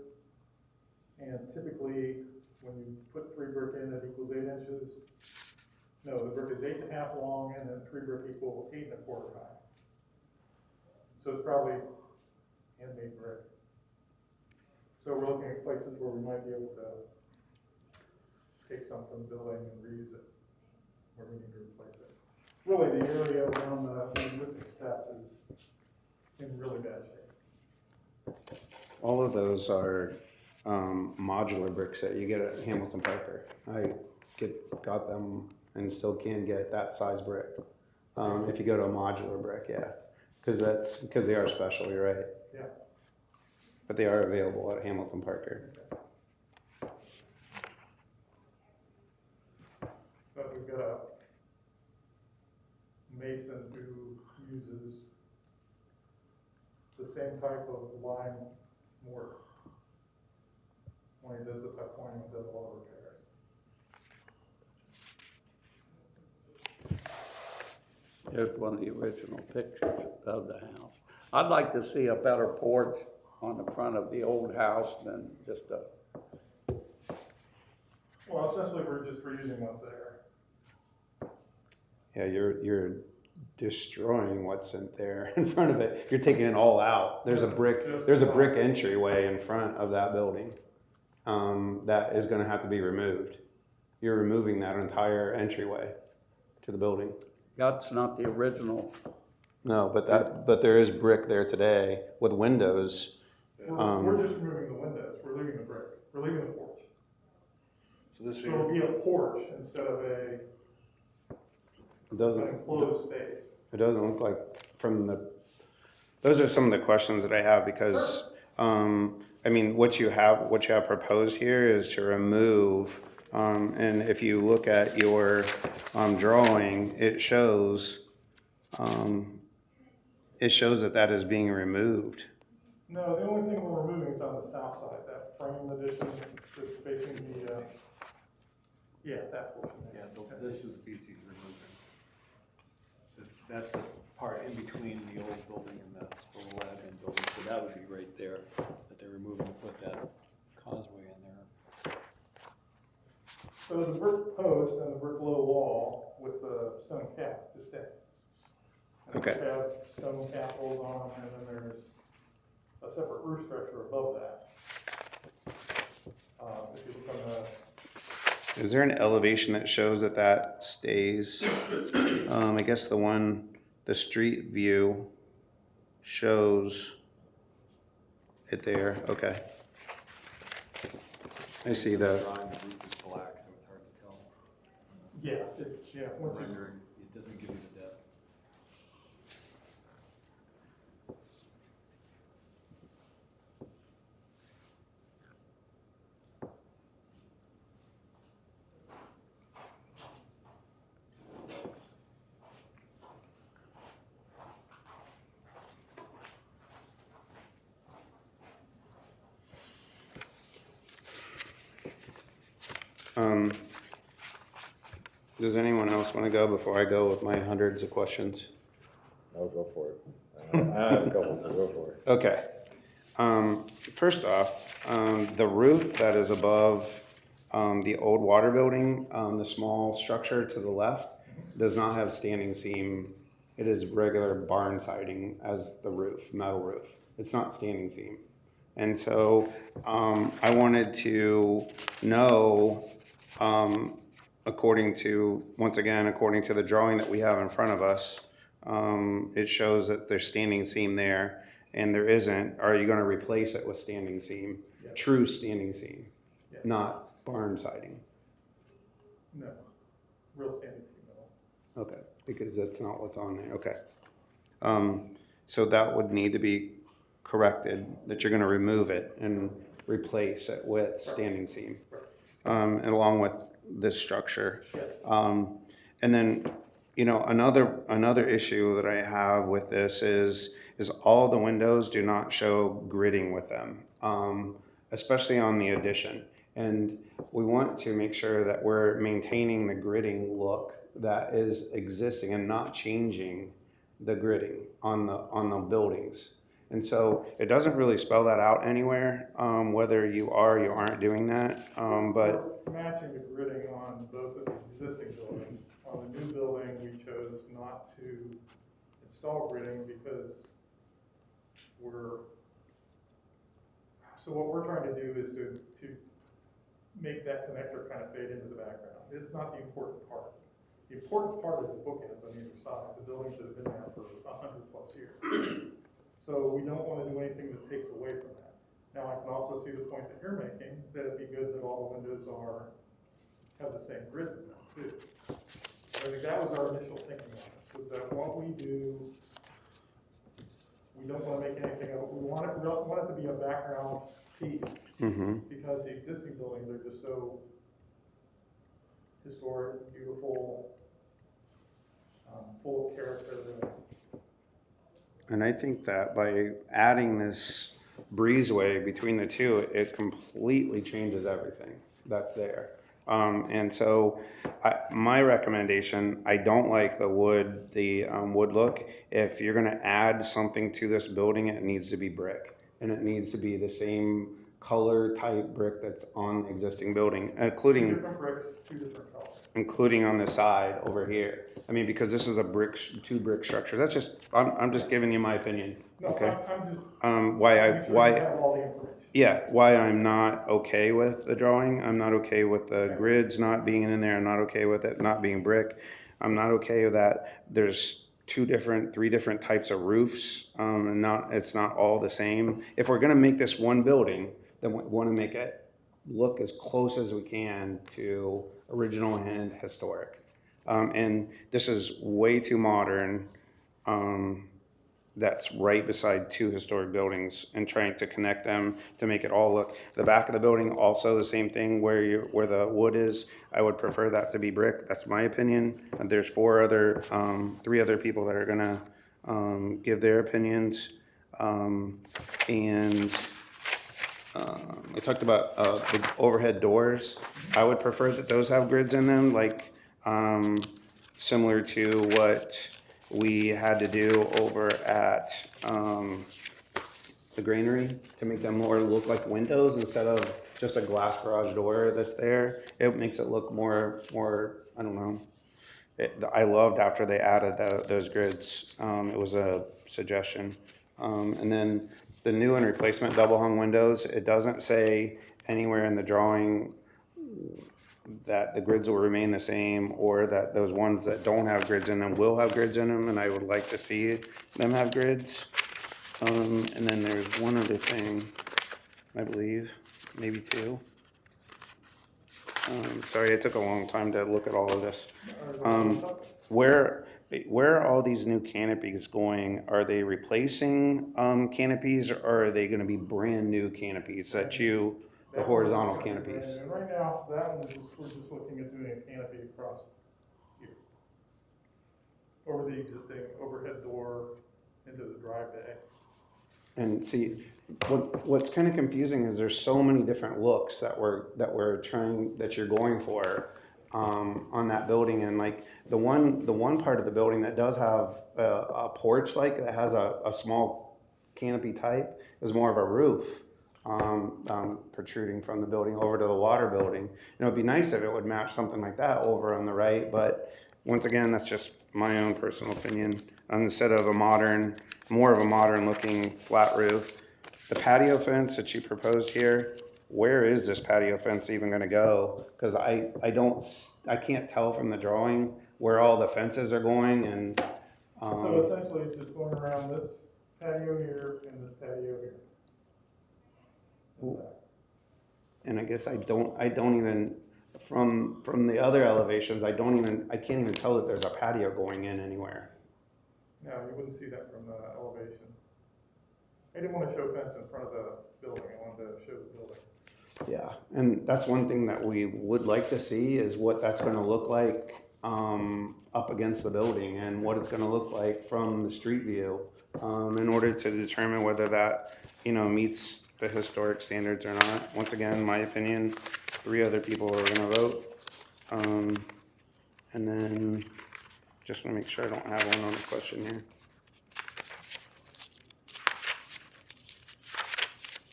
And typically, when you put 3 brick in, it equals 8 inches. No, the brick is 8 1/2 long, and then 3 brick equal 8 1/4 high. So it's probably handmade brick. So we're looking at places where we might be able to take some from the building and reuse it, where we need to replace it. Really, the area around the existing steps is in really bad shape. All of those are modular bricks that you get at Hamilton Parker. I got them and still can get that size brick. If you go to a modular brick, yeah. Because they are special, you're right. Yeah. But they are available at Hamilton Parker. But we've got a mason who uses the same type of lime mortar when he does the tuck pointing and does a lot of repairs. Here's one of the original pictures of the house. I'd like to see a better porch on the front of the old house than just a. Well, essentially, we're just reusing what's there. Yeah, you're destroying what's in there in front of it. You're taking it all out. There's a brick entryway in front of that building that is going to have to be removed. You're removing that entire entryway to the building. That's not the original. No, but there is brick there today with windows. We're just removing the windows. We're leaving the brick. We're leaving the porch. So this So it'll be a porch instead of It an doesn't. enclosed space. It doesn't look like those are some of the questions that I have because, I mean, what you have proposed here is to remove, and if you look at your, drawing, it shows that is being removed. No, the only thing we're removing is on the south side, that frame addition that's facing the, that portion. Yeah, this is the piece he's removing. That's the part in between the old building and the old admin building, so that would be right there, that they're removing to put that causeway in there. So the brick post and the brick low wall with the stone cap to stay. And Okay. we have stone cap holes on them, and then there's a separate roof structure above that. If you look on the, Is there an elevation that shows that stays? I guess the street view shows it there. Okay. I see that. The roof is black, so it's hard to tell. once you, Rendering, it doesn't give you the depth. Does anyone else want to go before I go with my hundreds of questions? I'll go for it. I have a couple, so go for it. Okay. First off, the roof that is above the old water building, the small structure to the left, does not have standing seam. It is regular barn siding as the roof, metal roof. It's not standing seam. And so I wanted to know, according to the drawing that we have in front of us, it shows that there's standing seam there and there isn't. Are you going to replace it with standing seam? Yes. True standing seam, Yes. not barn siding? no, real standing seam metal. Okay, because that's not what's on there. Okay. So that would need to be corrected, that you're going to remove it and replace it with standing seam, and along with this structure. Yes. And then You know, another issue that I have with this is all the windows do not show gridding with them, especially on the addition. And we want to make sure that we're maintaining the gridding look that is existing and not changing the gridding on the buildings. And so it doesn't really spell that out anywhere, whether you are or you aren't doing that. But We're matching the gridding on both of the existing buildings. On the new building, we chose not to install gridding because what we're trying to do is to make that connector kind of fade into the background. It's not the important part. The important part is the bookends on either side, the buildings that have been there for 100+ years. So we don't want to do anything that takes away from that. Now, I can also see the point that you're making, that it'd be good that all the windows have the same grids in them too. I think that was our initial thinking on this, was that what we do, we don't want to make anything of it. We want it to be a background piece, because the existing buildings are just so historic, beautiful, full of character. And I think that by adding this breezeway between the two, it completely changes everything that's there. And so my recommendation, I don't like the wood look. If you're gonna add something to this building, it needs to be brick. And it needs to be the same color type brick that's on the existing building, including Two different bricks, two different colors. Including on the side over here. I mean, because this is a two brick structure. That's just, I'm just giving you my opinion. No, Okay. I'm just. Why You have all the information. yeah, why I'm not okay with the drawing. I'm not okay with the grids not being in there. I'm not okay with it not being brick. I'm not okay with that. There's three different types of roofs, and it's not all the same. If we're gonna make this one building, then we wanna make it look as close as we can to original and historic. And this is way too modern. That's right beside two historic buildings, and trying to connect them to make it all look. The back of the building, also the same thing where the wood is. I would prefer that to be brick. That's my opinion. And there's three other people that are gonna give their opinions. We talked about the overhead doors. I would prefer that those have grids in them, like similar to what we had to do over at the granary to make them more look like windows instead of just a glass garage door that's there. It makes it look more I don't know. I loved after they added those grids. It was a suggestion. And then the new and replacement double hung windows, it doesn't say anywhere in the drawing that the grids will remain the same, or that those ones that don't have grids in them will have grids in them, and I would like to see them have grids. And then there's one other thing, I believe, maybe two. Sorry, it took a long time to look at all of this. Where are all these new canopies going? Are they replacing canopies, or are they gonna be brand new canopies the horizontal canopies? And right now, that one, we're just looking at doing a canopy across here, over the existing overhead door into the drive bay. And see, what's kind of confusing is there's so many different looks that you're going for on that building, and like the one part of the building that does have a porch, like that has a small canopy type, is more of a roof. Protruding from the building over to the water building. It would be nice if it would match something like that over on the right, but once again, that's just my own personal opinion. Instead of more of a modern looking flat roof. The patio fence that you proposed here, where is this patio fence even gonna go? Because I can't tell from the drawing where all the fences are going, and So essentially, it's just going around this patio here and this patio here. and I guess I don't even, from the other elevations, I can't even tell that there's a patio going in anywhere. No, you wouldn't see that from the elevations. I didn't want to show fence in front of the building, I wanted to show the building. Yeah, and that's one thing that we would like to see is what that's gonna look like up against the building and what it's gonna look like from the street view, in order to determine whether that, meets the historic standards or not. Once again, in my opinion, 3 other people are gonna vote. And then, just wanna make sure I don't have one on the question here.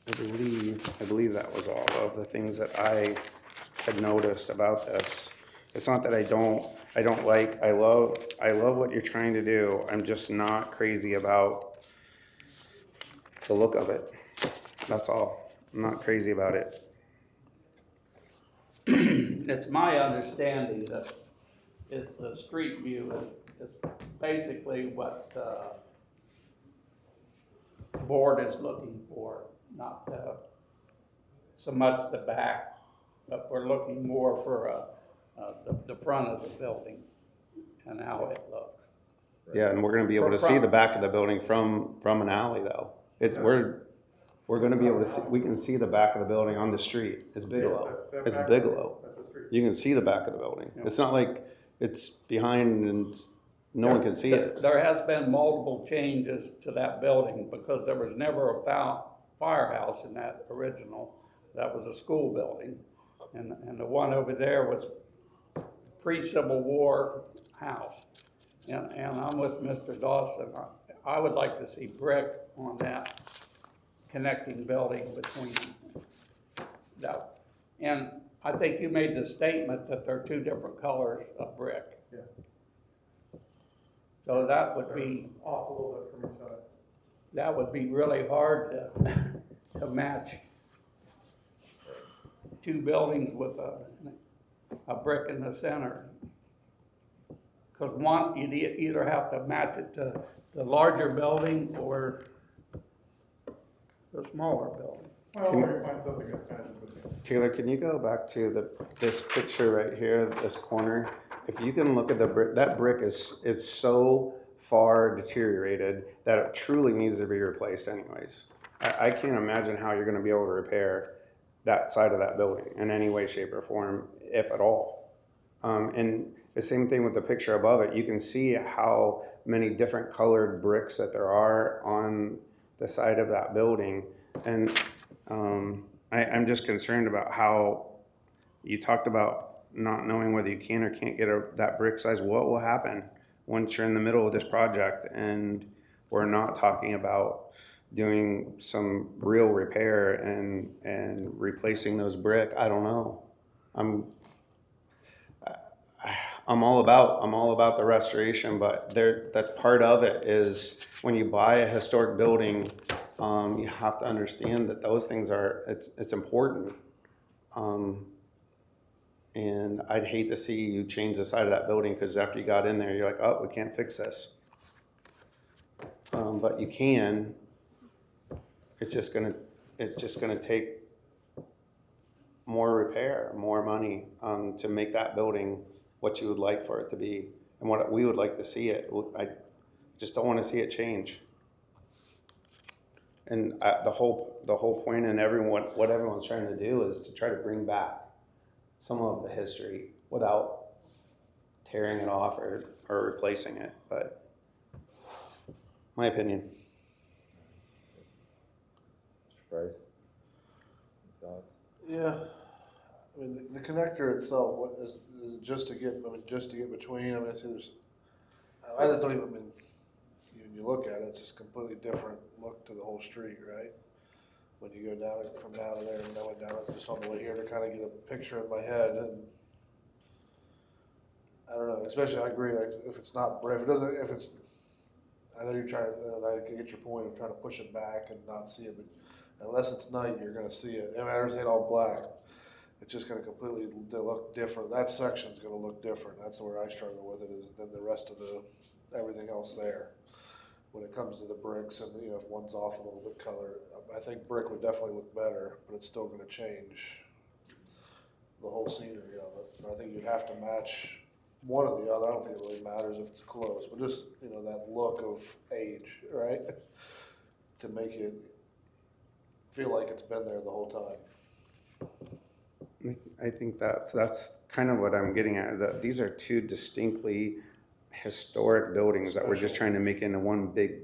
I believe that was all of the things that I had noticed about this. It's not that I love what you're trying to do. I'm just not crazy about the look of it. That's all. I'm not crazy about it. It's my understanding that it's the street view is basically what the board is looking for, not so much the back, but we're looking more for the front of the building and how it looks. Yeah, and we're gonna be able to see the back of the building from an alley though. We're gonna be able to see, we can see the back of the building on the street. It's Bigelow. It's Bigelow. You can see the back of the building. It's not like it's behind and no one can see it. There has been multiple changes to that building because there was never a firehouse in that original. That was a school building. And the one over there was pre-Civil War house. And I'm with Mr. Dawson. I would like to see brick on that connecting building between that. And I think you made the statement that there are 2 different colors of brick. Yeah. So that would be, Off a little bit from each other. that would be really hard to match 2 buildings with a brick in the center. Because one, you'd either have to match it to the larger building or the smaller building. Well, we can find something that's kind of interesting. Taylor, can you go back to this picture right here, this corner? If you can look at the brick, that brick is so far deteriorated that it truly needs to be replaced anyways. I can't imagine how you're gonna be able to repair that side of that building in any way, shape, or form, if at all. And the same thing with the picture above it. You can see how many different colored bricks that there are on the side of that building. And I'm just concerned about how you talked about not knowing whether you can or can't get that brick size. What will happen once you're in the middle of this project and we're not talking about doing some real repair and replacing those brick? I don't know. I'm all about the restoration, but that's part of it. Is when you buy a historic building, you have to understand that those things it's important. And I'd hate to see you change the side of that building because after you got in there, you're like, oh, we can't fix this. But you can. It's just gonna take more repair, more money, to make that building what you would like for it to be and what we would like to see it. I just don't want to see it change. And the whole point and what everyone's trying to do is to try to bring back some of the history without tearing it off or replacing it. But my opinion. Mr. Price? Thoughts? Yeah, I mean, the connector itself, what is it just to get between, I mean, I see I just don't even, I mean, you look at it, it's just completely different look to the whole street, right? When you go down it, from down to there, and I went down it just on the way here to kind of get a picture in my head, and I don't know, especially I agree, like, if it's not brick, I know you're trying, I can get your point of trying to push it back and not see it, but unless it's night, you're gonna see it. No matter if it's all black, it's just gonna completely look different. That section's gonna look different. That's where I struggle with it, is than the rest of everything else there. When it comes to the bricks and, if one's off a little bit color, I think brick would definitely look better, but it's still gonna change the whole scenery of it. I think you'd have to match one or the other. I don't think it really matters if it's close, but just, that look of age, right? To make it feel like it's been there the whole time. I think that's kind of what I'm getting at, that these are two distinctly historic buildings that we're just trying to make into one big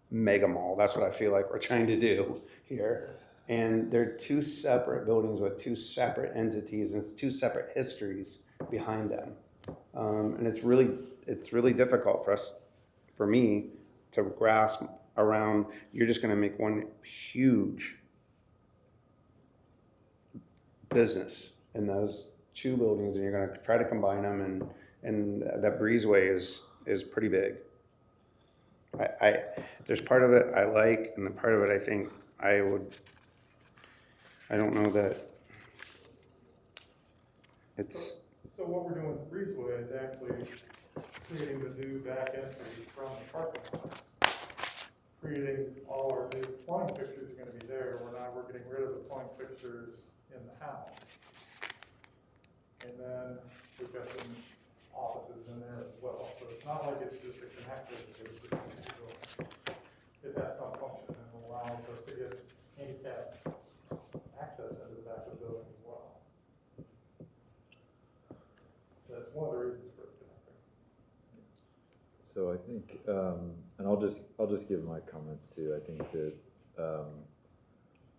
mega mall. That's what I feel like we're trying to do here. And they're two separate buildings with two separate entities and two separate histories behind them. And it's really difficult for me to grasp around, you're just gonna make one huge business in those two buildings, and you're gonna try to combine them, and that breezeway is pretty big. There's part of it I like, and the part of it I think I don't know that it's, So what we're doing with the breezeway is actually creating the new back entry from the parking lot. Creating all our new plumbing fixtures are gonna be there, we're getting rid of the plumbing fixtures in the house. And then we've got some offices in there as well, so it's not like it's just a connector, it has some function and allows us to get handicap access into the back of the building as well. So that's one of the reasons for the connector. So I think, and I'll just give my comments too. I think that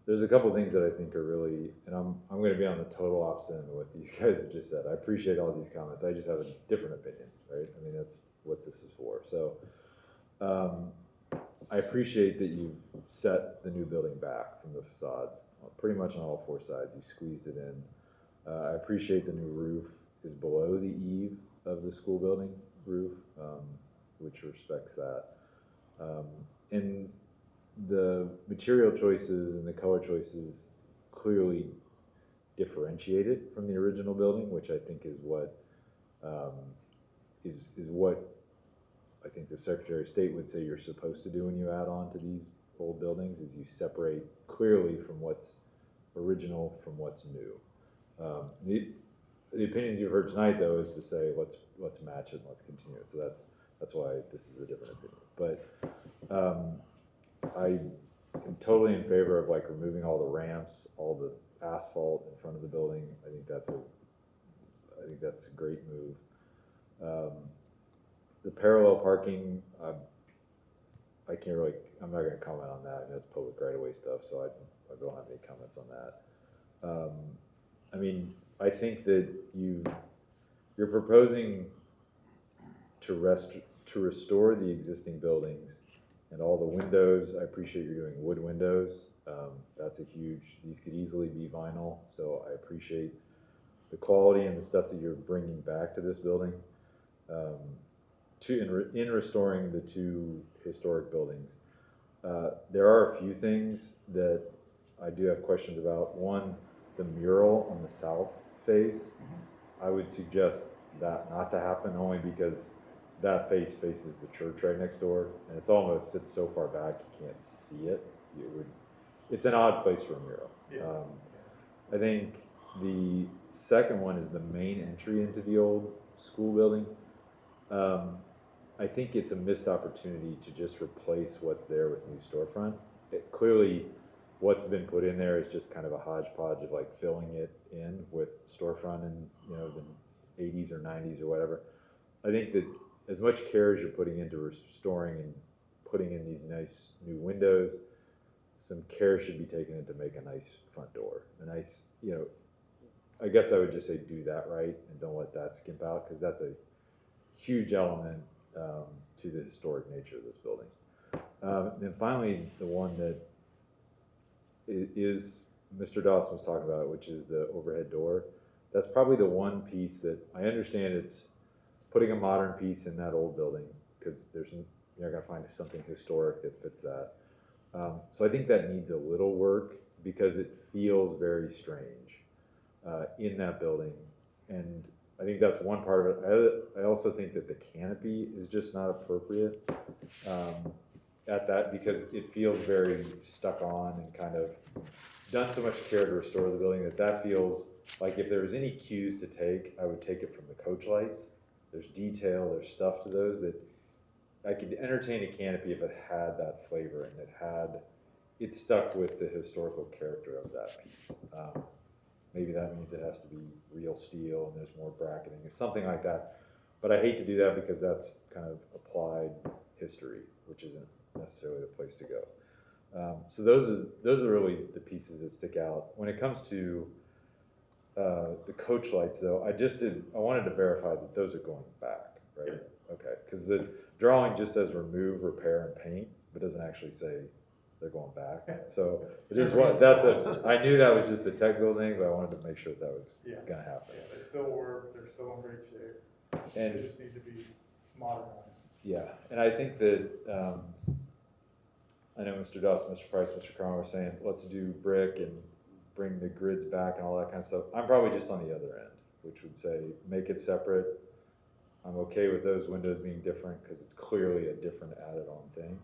there's a couple things that I think are really, and I'm going to be on the total opposite end of what these guys have just said. I appreciate all these comments. I just have a different opinion, right? I mean, that's what this is for. So I appreciate that you've set the new building back from the facades, pretty much on all four sides. You squeezed it in. I appreciate the new roof is below the eave of the school building roof, which respects that. And the material choices and the color choices clearly differentiated from the original building, which I think is what is what I think the Secretary of State would say you're supposed to do when you add on to these old buildings, is you separate clearly from what's original from what's new. The opinions you've heard tonight, though, is to say let's match it and let's continue it. So that's why this is a different opinion. But I am totally in favor of like removing all the ramps, all the asphalt in front of the building. I think that's a great move. The parallel parking, I can't really, I'm not going to comment on that. I mean, that's public right-of-way stuff, so I don't have any comments on that. I mean, I think that you're proposing to restore the existing buildings and all the windows. I appreciate you're doing wood windows. That's a huge, these could easily be vinyl, so I appreciate the quality and the stuff that you're bringing back to this building. In restoring the two historic buildings, there are a few things that I do have questions about. One, the mural on the south face. I would suggest that not to happen, only because that face faces the church right next door, and it's almost sits so far back you can't see it. It's an odd place for a mural. Yeah. I think the second one is the main entry into the old school building. I think it's a missed opportunity to just replace what's there with new storefront. Clearly, what's been put in there is just kind of a hodgepodge of like filling it in with storefront in the 80s or 90s or whatever. I think that as much care as you're putting into restoring and putting in these nice new windows, some care should be taken into make a nice front door. A nice, I guess I would just say do that right and don't let that skimp out, because that's a huge element to the historic nature of this building. Then finally, the one that is Mr. Dawson was talking about, which is the overhead door. That's probably the one piece that I understand it's putting a modern piece in that old building, because you're not going to find something historic that fits that. So I think that needs a little work, because it feels very strange in that building. And I think that's one part of it. I also think that the canopy is just not appropriate at that, because it feels very stuck on and kind of done so much care to restore the building that feels like if there was any cues to take, I would take it from the coach lights. There's detail, there's stuff to those that I could entertain a canopy if it had that flavor and it stuck with the historical character of that piece. maybe that means it has to be real steel and there's more bracketing or something like that. But I hate to do that because that's kind of applied history, which isn't necessarily the place to go. So those are really the pieces that stick out. When it comes to the coach lights, though, I wanted to verify that those are going back, right? Okay, because the drawing just says remove, repair, and paint, but doesn't actually say they're going back. So I knew that was just a technical thing, but I wanted to make sure that was gonna happen. Yeah, they still work, they're still in great shape, And they just need to be modernized. yeah, and I think that, I know Mr. Dawson, Mr. Price, Mr. Cron were saying, let's do brick and bring the grids back and all that kind of stuff. I'm probably just on the other end, which would say, make it separate. I'm okay with those windows being different because it's clearly a different added on thing.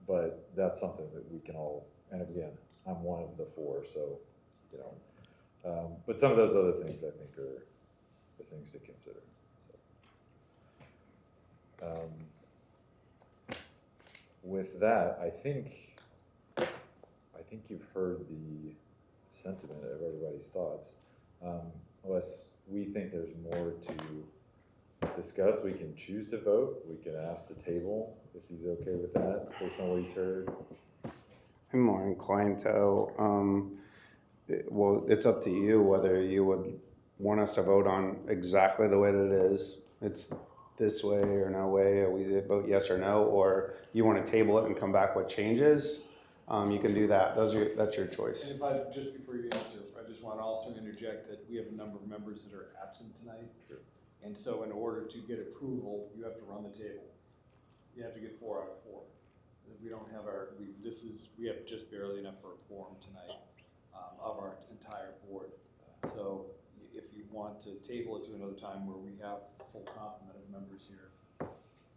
But that's something that we can all, and again, I'm one of the four, so, you know. But some of those other things I think are the things to consider. So. With that, I think you've heard the sentiment of everybody's thoughts. Unless we think there's more to discuss, we can choose to vote. We can ask the table if he's okay with that, based on what he's heard. I'm more inclined to, well, it's up to you whether you would want us to vote on exactly the way that it is. It's this way or no way, or we vote yes or no, or you want to table it and come back with changes. You can do that. That's your choice. And if I, just before you answer, I just want to also interject that we have a number of members that are absent tonight. Sure. And so in order to get approval, you have to run the table. You have to get 4 out of 4. We don't have we have just barely enough for a quorum tonight of our entire board. So if you want to table it to another time where we have a full complement of members here,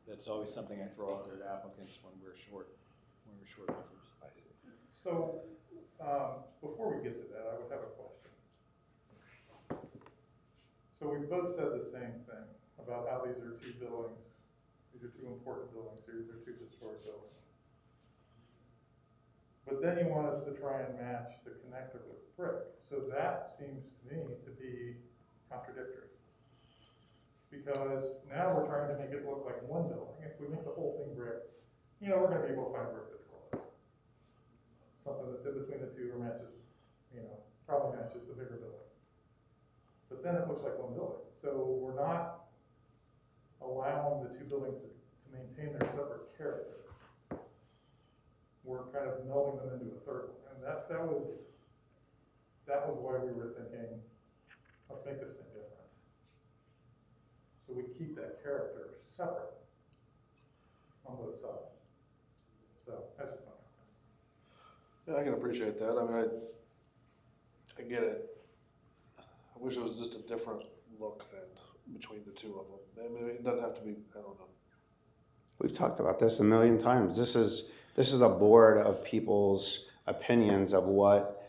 that's always something I throw out there to applicants when we're short members. I see. So, before we get to that, I would have a question. So we both said the same thing about how these are two buildings, these are two important buildings, these are two historic buildings. But then you want us to try and match the connector with brick. So that seems to me to be contradictory. Because now we're trying to make it look like one building. If we make the whole thing brick, you know, we're gonna be able to find brick that's close. Something that's in between the two or matches, you know, probably matches the bigger building. But then it looks like one building. So we're not allowing the two buildings to maintain their separate character. We're kind of melding them into a third one. And that was why we were thinking, let's make this thing different. So we keep that character separate on both sides. So that's just my comment. Yeah, I can appreciate that. I mean, I get it. I wish it was just a different look then between the two of them. I mean, it doesn't have to be, I don't know. We've talked about this a million times. This is a board of people's opinions of what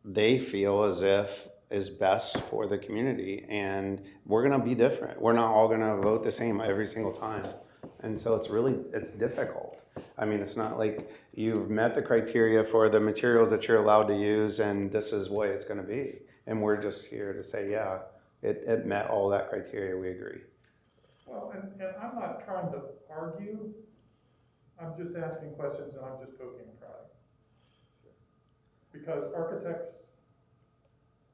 they feel as if is best for the community, and we're gonna be different. We're not all gonna vote the same every single time, and so it's difficult. I mean, it's not like you've met the criteria for the materials that you're allowed to use, and this is what it's gonna be. And we're just here to say, yeah, it met all that criteria. We agree. Well, and I'm not trying to argue. I'm just asking questions and I'm just poking and prodding. Because architects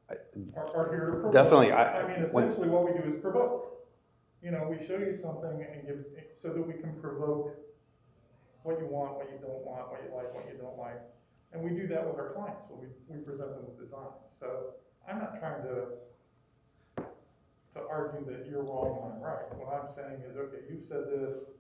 are here to provoke. Definitely, I mean, essentially what we do is provoke. You know, we show you something and give, so that we can provoke what you want, what you don't want, what you like, what you don't like. And we do that with our clients when we present them with designs. So I'm not trying to argue that you're wrong and I'm right. What I'm saying is, okay, you've said this,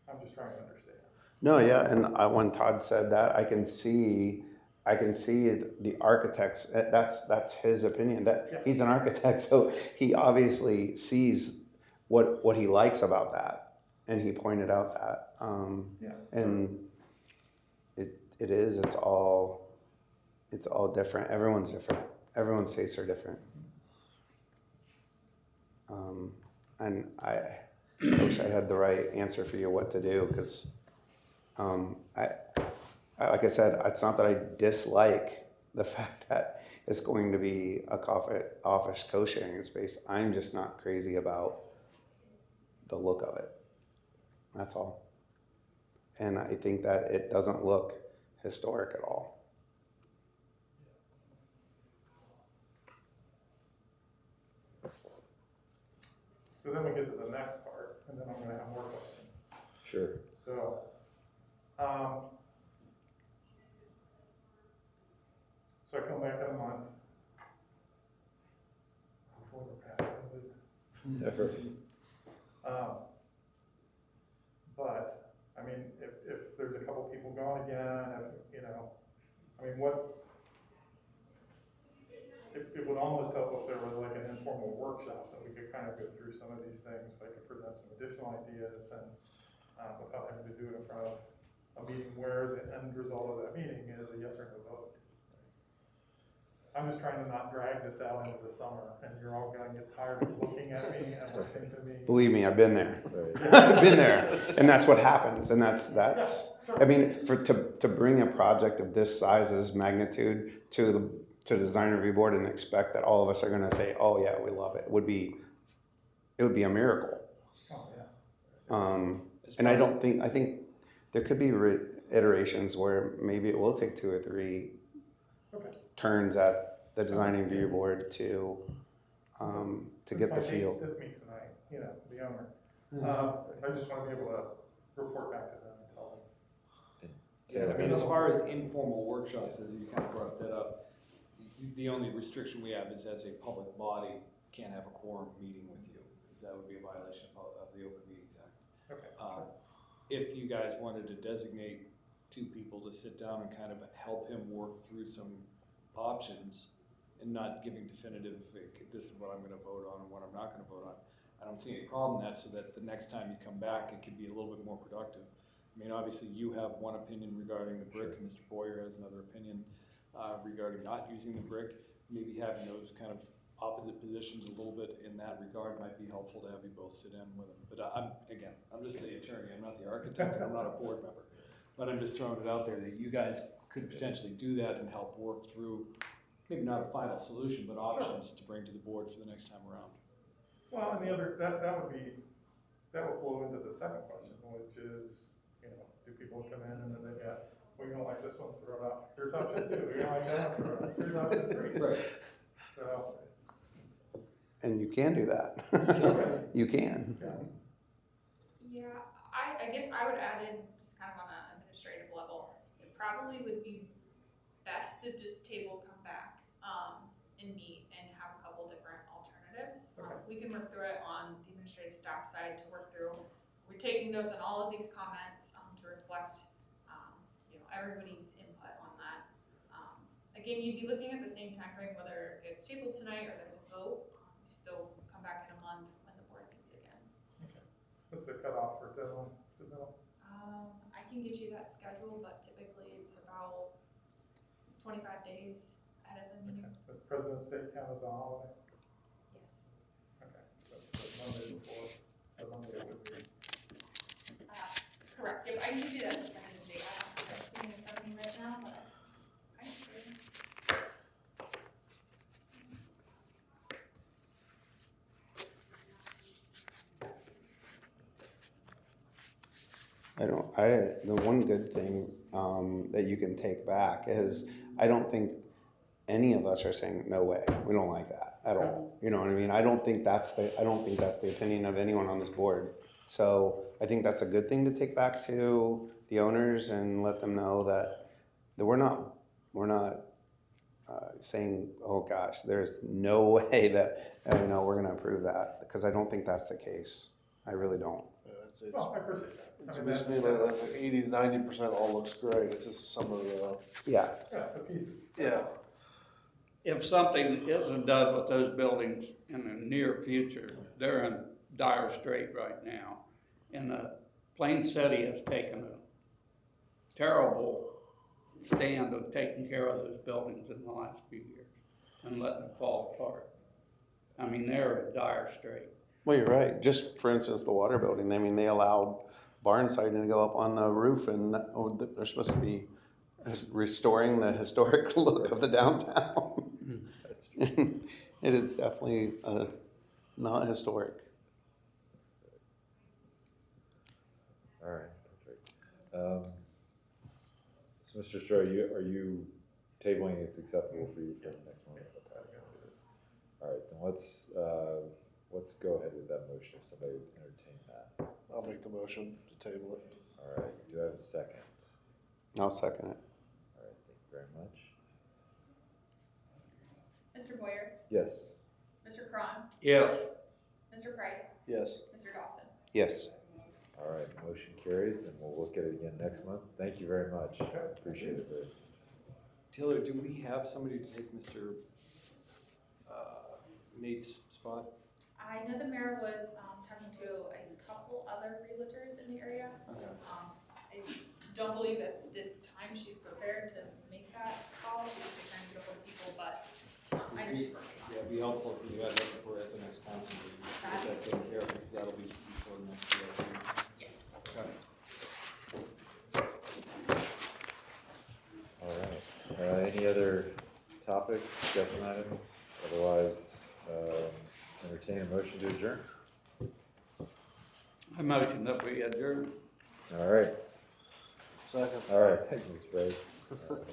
I'm just trying to understand. No, yeah, and when Todd said that, I can see the architects. That's his opinion. That he's an architect, so he obviously sees what he likes about that, and he pointed out that. And it's all different. Everyone's different. Everyone's tastes are different. And I wish I had the right answer for you what to do, because I like I said, it's not that I dislike the fact that it's going to be a office co-sharing space, I'm just not crazy about the look of it. That's all. And I think that it doesn't look historic at all. So then we get to the next part, and then I'm gonna have more questions. Sure. So, so I come back in a month. Hopefully we're past COVID. Never. But, I mean, if there's a couple people gone again, if, you know, I mean, it would almost help if there was like an informal workshop that we could kind of go through some of these things, I could present some additional ideas and, without having to do it in front of a meeting where the end result of that meeting is a yes or no vote. I'm just trying to not drag this out into the summer, and you're all gonna get tired of looking at me and listening to me. Believe me, I've been there. Right. I've been there, and that's what happens. And that's. Yeah, sure. I mean, to bring a project of this size, this magnitude to the design review board and expect that all of us are going to say, "Oh yeah, we love it," would be a miracle. Oh, yeah. And I think there could be iterations where maybe it will take 2 or 3 turns at the design review board to get the feel. Since my name's with me tonight, you know, the owner, I just want to be able to report back to them and tell them. Yeah, I mean, as far as informal workshops, as you kind of brought that up, the only restriction we have is as a public body, can't have a quorum meeting with you, because that would be a violation of the Open Meetings Act. Okay. If you guys wanted to designate 2 people to sit down and kind of help him work through some options and not giving definitive, this is what I'm gonna vote on and what I'm not gonna vote on, I don't see any problem in that, so that the next time you come back, it can be a little bit more productive. I mean, obviously, you have one opinion regarding the brick, and Mr. Boyer has another opinion regarding not using the brick. Maybe having those kind of opposite positions a little bit in that regard might be helpful to have you both sit in with them. But I'm just the attorney, I'm not the architect, and I'm not a board member. But I'm just throwing it out there that you guys could potentially do that and help work through, maybe not a final solution, but options to bring to the board for the next time around. Well, and the other, that would flow into the second question, which is, you know, do people come in and then they got, we don't like this one, throw it out. Here's option 2, we don't like that one, throw it out. Here's option 3. Right. So, And you can do that. You can. Yeah, I guess I would add in, just kind of on an administrative level, it probably would be best to just table, come back, and meet and have a couple different alternatives. We can work through it on the administrative staff side to work through. We're taking notes on all of these comments, to reflect, you know, everybody's input on that. Again, you'd be looking at the same time frame, whether it's tabled tonight or there's a vote. Still come back in a month when the board meets again. what's the cutoff for deadline, submittal? I can get you that schedule, but typically it's about 25 days ahead of the meeting. Does President's Day count as a holiday? Yes. Okay, so Monday before, or Monday it would be. Correct. Yep, I can give you that definitive date. I don't have that sitting in front of me right now, but I can show you. The one good thing that you can take back is I don't think any of us are saying, no way, we don't like that at all. You know what I mean? I don't think that's the opinion of anyone on this board. So I think that's a good thing to take back to the owners and let them know that we're not saying, oh gosh, there's no way that we're going to approve that, because I don't think that's the case. I really don't. Well, I appreciate that. I To mean, me, like 80 to 90% all looks great, it's just some of the, Yeah. the pieces. yeah. If something isn't done with those buildings in the near future, they're in dire strait right now. And Plain City has taken a terrible stand of taking care of those buildings in the last few years and letting them fall apart. I mean, they're in dire strait. Well, you're right. Just for instance, the water building, I mean, they allowed barn siding to go up on the roof, and they're supposed to be restoring the historic look of the downtown. That's true. It is definitely not historic. All right, perfect. So Mr. Stroh, are you tabling it's acceptable for you for the next one? All right, then let's go ahead with that motion, if somebody would entertain that. I'll make the motion to table it. All right, do I have a second? I'll second it. All right, thank you very much. Mr. Boyer, Yes. Mr. Cron, Yes. Mr. Price, Yes. Mr. Dawson. Yes. All right, motion carries, and we'll look at it again next month. Thank you very much. Appreciate it, Rick. Tillagh, do we have somebody to take Mr. Nate's spot? I know the mayor was, talking to a couple other realtors in the area. Okay. I don't believe at this time she's prepared to make that call, she's still trying to get ahold of people, but I know she's working on Yeah, it. it'd be helpful if you had that before at the next council meeting, get that taken care of, because that'll be before next year. Yes. Okay. All right, any other topics, discussion items? Otherwise, entertain a motion to adjourn. I motion that we adjourn. All right, Second. all right, thank you, Mr. Brady.